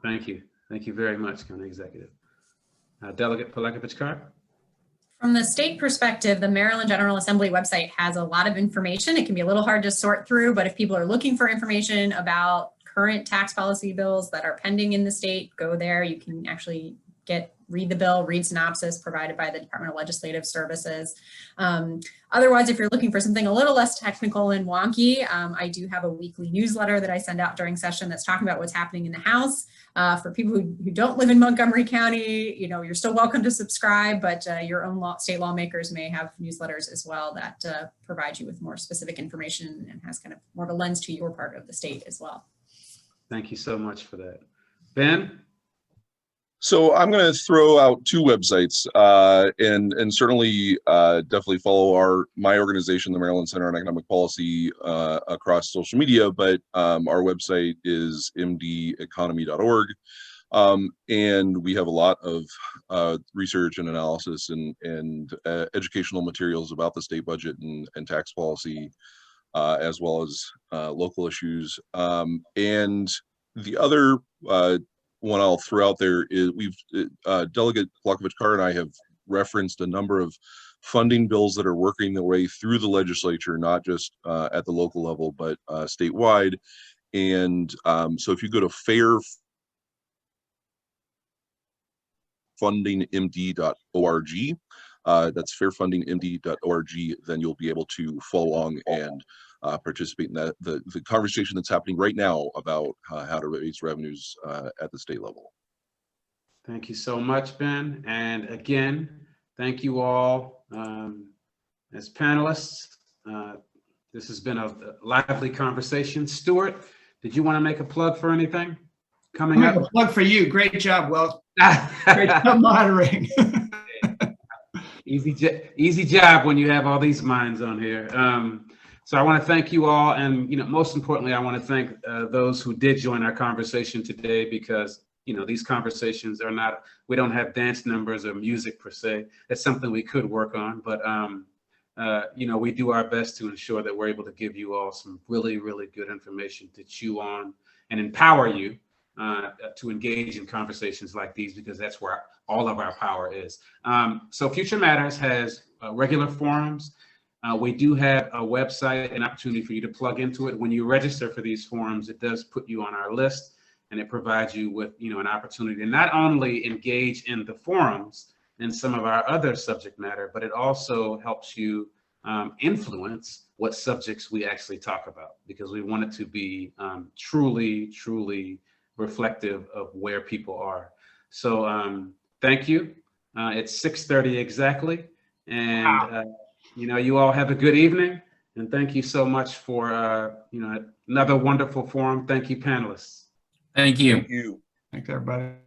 Thank you. Thank you very much, County Executive. Delegate Polakovich-Carr. From the state perspective, the Maryland General Assembly website has a lot of information. It can be a little hard to sort through, but if people are looking for information about current tax policy bills that are pending in the state, go there. You can actually read the bill, read synopsis provided by the Department of Legislative Services. Otherwise, if you're looking for something a little less technical and wonky, I do have a weekly newsletter that I send out during session that's talking about what's happening in the House. For people who don't live in Montgomery County, you're still welcome to subscribe, but your own state lawmakers may have newsletters as well that provide you with more specific information and has kind of more of a lens to your part of the state as well. Thank you so much for that. Ben? So I'm going to throw out two websites, and certainly definitely follow my organization, the Maryland Center on Economic Policy, across social media. But our website is mdeconomy.org, and we have a lot of research and analysis and educational materials about the state budget and tax policy, as well as local issues. And the other one I'll throw out there is Delegate Polakovich-Carr and I have referenced a number of funding bills that are working their way through the legislature, not just at the local level, but statewide. And so if you go to fairfundingmd.org, that's fairfundingmd.org, then you'll be able to follow along and participate in the conversation that's happening right now about how to raise revenues at the state level. Thank you so much, Ben. And again, thank you all as panelists. This has been a lively conversation. Stuart, did you want to make a plug for anything coming up? A plug for you. Great job, Will. Great job moderating. Easy job when you have all these minds on here. So I want to thank you all, and most importantly, I want to thank those who did join our conversation today, because these conversations are not, we don't have dance numbers or music per se. It's something we could work on, but we do our best to ensure that we're able to give you all some really, really good information to chew on and empower you to engage in conversations like these, because that's where all of our power is. So Future Matters has regular forums. We do have a website, an opportunity for you to plug into it. When you register for these forums, it does put you on our list, and it provides you with an opportunity to not only engage in the forums and some of our other subject matter, but it also helps you influence what subjects we actually talk about, because we want it to be truly, truly reflective of where people are. So thank you. It's 6:30 exactly. And wow. You all have a good evening, and thank you so much for another wonderful forum. Thank you, panelists. Thank you. Thank you. Thanks, everybody.